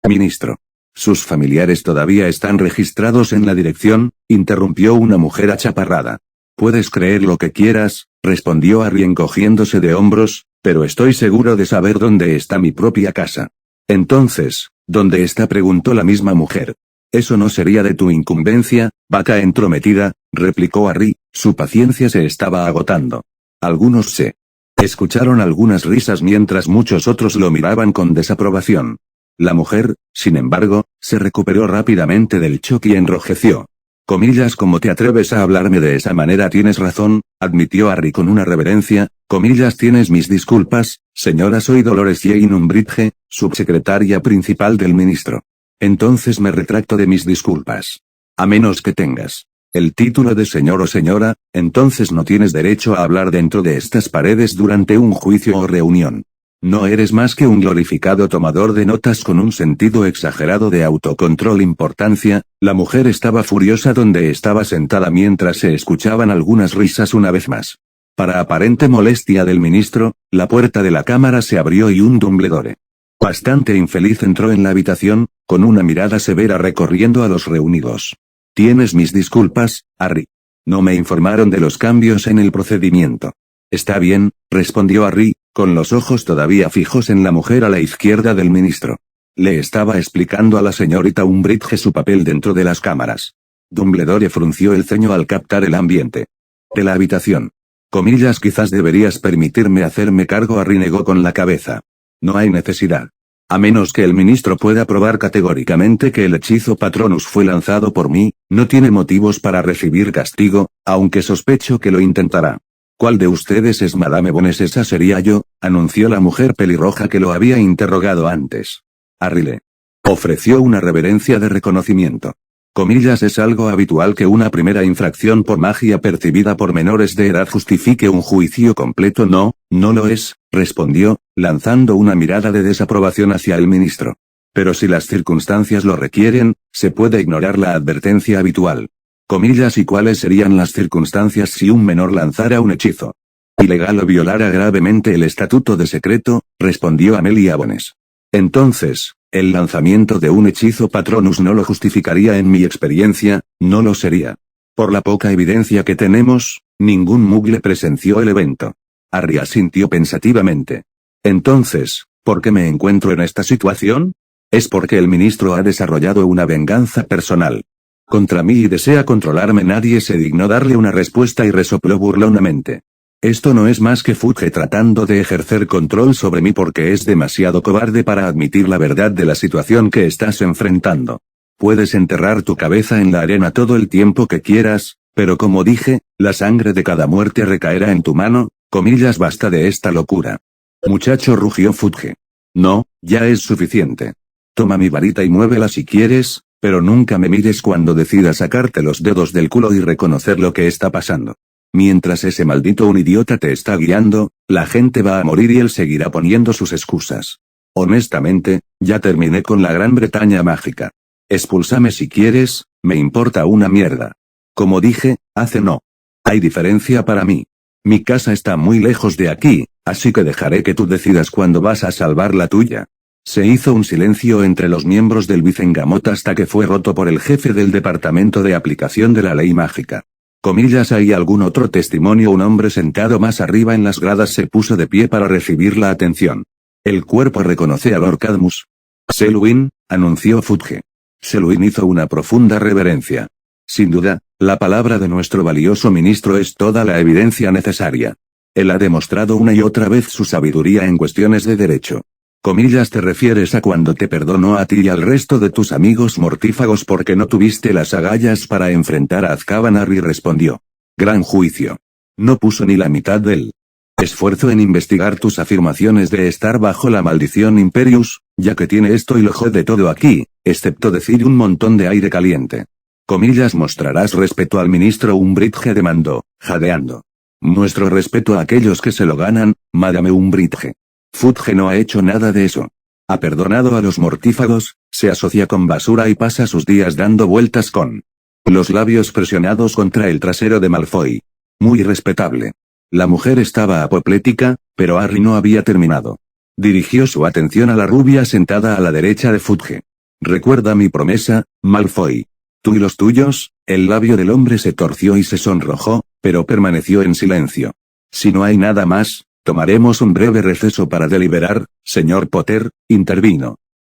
Ministro. Sus familiares todavía están registrados en la dirección, interrumpió una mujer achaparrada. Puedes creer lo que quieras, respondió Harry encogiéndose de hombros, pero estoy seguro de saber dónde está mi propia casa. Entonces, ¿dónde está? Preguntó la misma mujer. Eso no sería de tu incumbencia, vaca entrometida, replicó Harry, su paciencia se estaba agotando. Algunos se escucharon algunas risas mientras muchos otros lo miraban con desaprobación. La mujer, sin embargo, se recuperó rápidamente del shock y enrojeció. Comillas, ¿cómo te atreves a hablarme de esa manera? Tienes razón, admitió Harry con una reverencia, comillas, tienes mis disculpas, señora, soy Dolores Jane Umbridge, subsecretaria principal del ministro. Entonces me retracto de mis disculpas. A menos que tengas el título de señor o señora, entonces no tienes derecho a hablar dentro de estas paredes durante un juicio o reunión. No eres más que un glorificado tomador de notas con un sentido exagerado de autocontrol. Importancia, la mujer estaba furiosa donde estaba sentada mientras se escuchaban algunas risas una vez más. Para aparente molestia del ministro, la puerta de la cámara se abrió y un Dumbledore bastante infeliz entró en la habitación, con una mirada severa recorriendo a los reunidos. Tienes mis disculpas, Harry. No me informaron de los cambios en el procedimiento. Está bien, respondió Harry, con los ojos todavía fijos en la mujer a la izquierda del ministro. Le estaba explicando a la señorita Umbridge su papel dentro de las cámaras. Dumbledore frunció el ceño al captar el ambiente de la habitación. Comillas, quizás deberías permitirme hacerme cargo. Harry negó con la cabeza. No hay necesidad. A menos que el ministro pueda probar categóricamente que el hechizo Patronus fue lanzado por mí, no tiene motivos para recibir castigo, aunque sospecho que lo intentará. ¿Cuál de ustedes es Madame Bones? Esa sería yo, anunció la mujer pelirroja que lo había interrogado antes. Harry le ofreció una reverencia de reconocimiento. Comillas, es algo habitual que una primera infracción por magia percibida por menores de edad justifique un juicio completo. No, no lo es, respondió, lanzando una mirada de desaprobación hacia el ministro. Pero si las circunstancias lo requieren, se puede ignorar la advertencia habitual. Comillas, ¿y cuáles serían las circunstancias si un menor lanzara un hechizo ilegal o violara gravemente el estatuto de secreto? Respondió Amelia Bones. Entonces, el lanzamiento de un hechizo Patronus no lo justificaría. En mi experiencia, no lo sería. Por la poca evidencia que tenemos, ningún mugle presenció el evento. Harry asintió pensativamente. Entonces, ¿por qué me encuentro en esta situación? Es porque el ministro ha desarrollado una venganza personal contra mí y desea controlarme. Nadie se dignó darle una respuesta y resopló burlonamente. Esto no es más que Fudge tratando de ejercer control sobre mí porque es demasiado cobarde para admitir la verdad de la situación que estás enfrentando. Puedes enterrar tu cabeza en la arena todo el tiempo que quieras, pero como dije, la sangre de cada muerte recaerá en tu mano, comillas, basta de esta locura. Muchacho, rugió Fudge. No, ya es suficiente. Toma mi varita y muévela si quieres, pero nunca me mires cuando decida sacarte los dedos del culo y reconocer lo que está pasando. Mientras ese maldito un idiota te está guiando, la gente va a morir y él seguirá poniendo sus excusas. Honestamente, ya terminé con la Gran Bretaña mágica. Expúlsame si quieres, me importa una mierda. Como dije, no hay diferencia para mí. Mi casa está muy lejos de aquí, así que dejaré que tú decidas cuándo vas a salvar la tuya. Se hizo un silencio entre los miembros del Vicengamot hasta que fue roto por el jefe del Departamento de Aplicación de la Ley Mágica. Comillas, ¿hay algún otro testimonio? Un hombre sentado más arriba en las gradas se puso de pie para recibir la atención. El cuerpo reconoce a Lord Cadmus. Selwyn, anunció Fudge. Selwyn hizo una profunda reverencia. Sin duda, la palabra de nuestro valioso ministro es toda la evidencia necesaria. Él ha demostrado una y otra vez su sabiduría en cuestiones de derecho. Comillas, ¿te refieres a cuando te perdonó a ti y al resto de tus amigos mortífagos porque no tuviste las agallas para enfrentar a Azkaban? Harry respondió. Gran juicio. No puso ni la mitad del esfuerzo en investigar tus afirmaciones de estar bajo la maldición Imperius, ya que tiene esto y lo jode todo aquí, excepto decir un montón de aire caliente. Comillas, mostrarás respeto al ministro Umbridge, demandó, jadeando. Nuestro respeto a aquellos que se lo ganan, Madame Umbridge. Fudge no ha hecho nada de eso. Ha perdonado a los mortífagos, se asocia con basura y pasa sus días dando vueltas con los labios presionados contra el trasero de Malfoy. Muy respetable. La mujer estaba apoplética, pero Harry no había terminado. Dirigió su atención a la rubia sentada a la derecha de Fudge. Recuerda mi promesa, Malfoy. Tú y los tuyos. El labio del hombre se torció y se sonrojó, pero permaneció en silencio. Si no hay nada más, tomaremos un breve receso para deliberar, señor Potter, intervino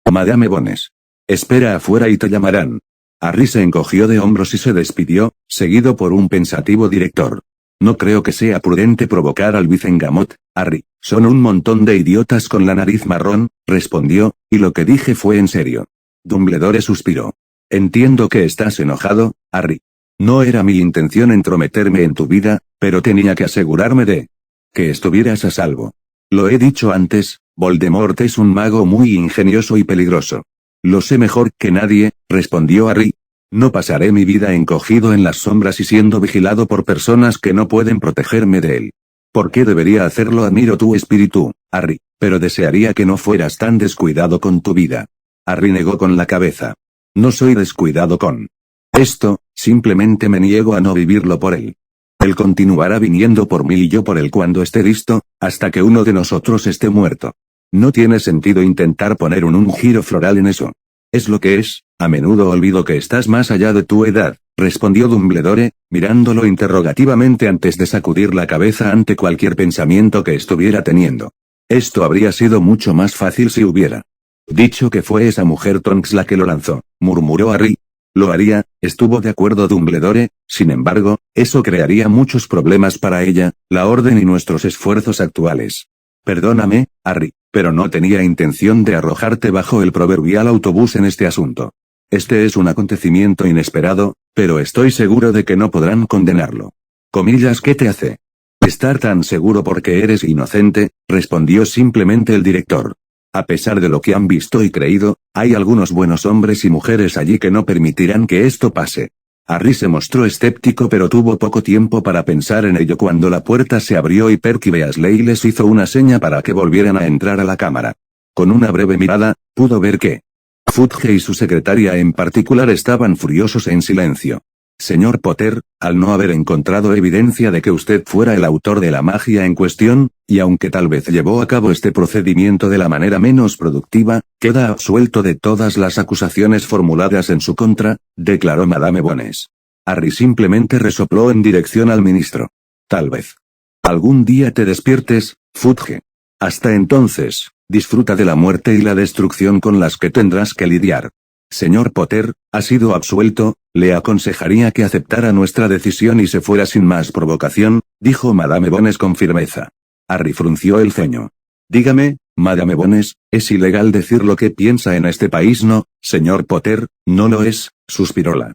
Madame Bones. Espera afuera y te llamarán. Harry se encogió de hombros y se despidió, seguido por un pensativo director. No creo que sea prudente provocar al Vicengamot, Harry. Son un montón de idiotas con la nariz marrón, respondió, y lo que dije fue en serio. Dumbledore suspiró. Entiendo que estás enojado, Harry. No era mi intención entrometerme en tu vida, pero tenía que asegurarme de que estuvieras a salvo. Lo he dicho antes, Voldemort es un mago muy ingenioso y peligroso. Lo sé mejor que nadie, respondió Harry. No pasaré mi vida encogido en las sombras y siendo vigilado por personas que no pueden protegerme de él. ¿Por qué debería hacerlo? Admiro tu espíritu, Harry, pero desearía que no fueras tan descuidado con tu vida. Harry negó con la cabeza. No soy descuidado con esto, simplemente me niego a no vivirlo por él. Él continuará viniendo por mí y yo por él cuando esté listo, hasta que uno de nosotros esté muerto. No tiene sentido intentar poner un giro floral en eso. Es lo que es, a menudo olvido que estás más allá de tu edad, respondió Dumbledore, mirándolo interrogativamente antes de sacudir la cabeza ante cualquier pensamiento que estuviera teniendo. Esto habría sido mucho más fácil si hubiera dicho que fue esa mujer Tonks la que lo lanzó, murmuró Harry. Lo haría, estuvo de acuerdo Dumbledore, sin embargo, eso crearía muchos problemas para ella, la orden y nuestros esfuerzos actuales. Perdóname, Harry, pero no tenía intención de arrojarte bajo el proverbial autobús en este asunto. Este es un acontecimiento inesperado, pero estoy seguro de que no podrán condenarlo. Comillas, ¿qué te hace estar tan seguro porque eres inocente? Respondió simplemente el director. A pesar de lo que han visto y creído, hay algunos buenos hombres y mujeres allí que no permitirán que esto pase. Harry se mostró escéptico pero tuvo poco tiempo para pensar en ello cuando la puerta se abrió y Percy Weasley les hizo una seña para que volvieran a entrar a la cámara. Con una breve mirada, pudo ver que Fudge y su secretaria en particular estaban furiosos en silencio. Señor Potter, al no haber encontrado evidencia de que usted fuera el autor de la magia en cuestión, y aunque tal vez llevó a cabo este procedimiento de la manera menos productiva, queda absuelto de todas las acusaciones formuladas en su contra, declaró Madame Bones. Harry simplemente resopló en dirección al ministro. Tal vez algún día te despiertes, Fudge. Hasta entonces, disfruta de la muerte y la destrucción con las que tendrás que lidiar. Señor Potter, ha sido absuelto, le aconsejaría que aceptara nuestra decisión y se fuera sin más provocación, dijo Madame Bones con firmeza. Harry frunció el ceño. Dígame, Madame Bones, ¿es ilegal decir lo que piensa en este país? No, señor Potter, no lo es, suspiró la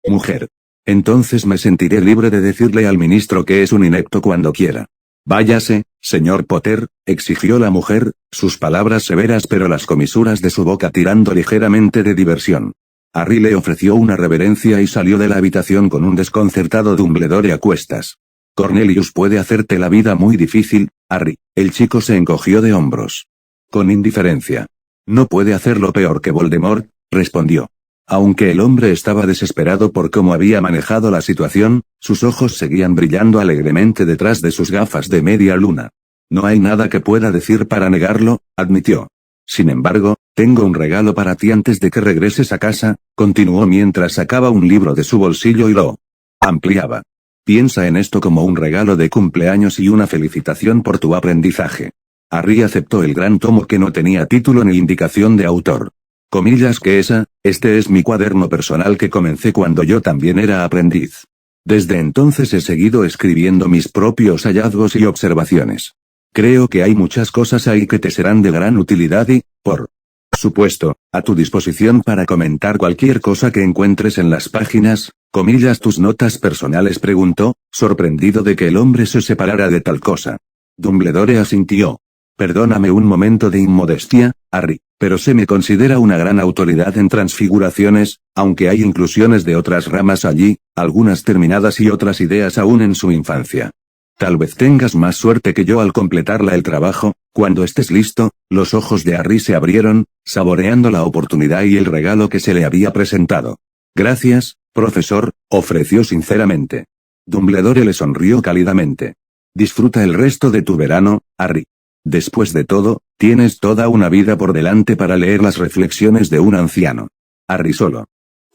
mujer. Entonces me sentiré libre de decirle al ministro que es un inepto cuando quiera. Váyase, señor Potter, exigió la mujer, sus palabras severas pero las comisuras de su boca tirando ligeramente de diversión. Harry le ofreció una reverencia y salió de la habitación con un desconcertado Dumbledore a cuestas. Cornelius puede hacerte la vida muy difícil, Harry. El chico se encogió de hombros. Con indiferencia. No puede hacerlo peor que Voldemort, respondió. Aunque el hombre estaba desesperado por cómo había manejado la situación, sus ojos seguían brillando alegremente detrás de sus gafas de media luna. No hay nada que pueda decir para negarlo, admitió. Sin embargo, tengo un regalo para ti antes de que regreses a casa, continuó mientras sacaba un libro de su bolsillo y lo ampliaba. Piensa en esto como un regalo de cumpleaños y una felicitación por tu aprendizaje. Harry aceptó el gran tomo que no tenía título ni indicación de autor. Comillas que este es mi cuaderno personal que comencé cuando yo también era aprendiz. Desde entonces he seguido escribiendo mis propios hallazgos y observaciones. Creo que hay muchas cosas ahí que te serán de gran utilidad y, por supuesto, a tu disposición para comentar cualquier cosa que encuentres en las páginas, comillas tus notas personales preguntó, sorprendido de que el hombre se separara de tal cosa. Dumbledore asintió. Perdóname un momento de inmodestia, Harry, pero se me considera una gran autoridad en transfiguraciones, aunque hay inclusiones de otras ramas allí, algunas terminadas y otras ideas aún en su infancia. Tal vez tengas más suerte que yo al completarla el trabajo. Cuando estés listo, los ojos de Harry se abrieron, saboreando la oportunidad y el regalo que se le había presentado. Gracias, profesor, ofreció sinceramente. Dumbledore le sonrió cálidamente. Disfruta el resto de tu verano, Harry. Después de todo, tienes toda una vida por delante para leer las reflexiones de un anciano. Harry solo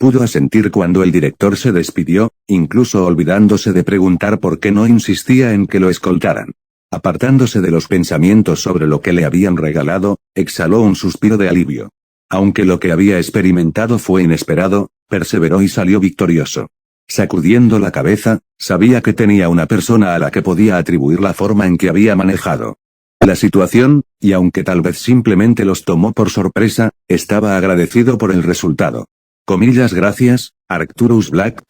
pudo asentir cuando el director se despidió, incluso olvidándose de preguntar por qué no insistía en que lo escoltaran. Apartándose de los pensamientos sobre lo que le habían regalado, exhaló un suspiro de alivio. Aunque lo que había experimentado fue inesperado, perseveró y salió victorioso. Sacudiendo la cabeza, sabía que tenía una persona a la que podía atribuir la forma en que había manejado la situación, y aunque tal vez simplemente los tomó por sorpresa, estaba agradecido por el resultado. Comillas gracias, Arcturus Black,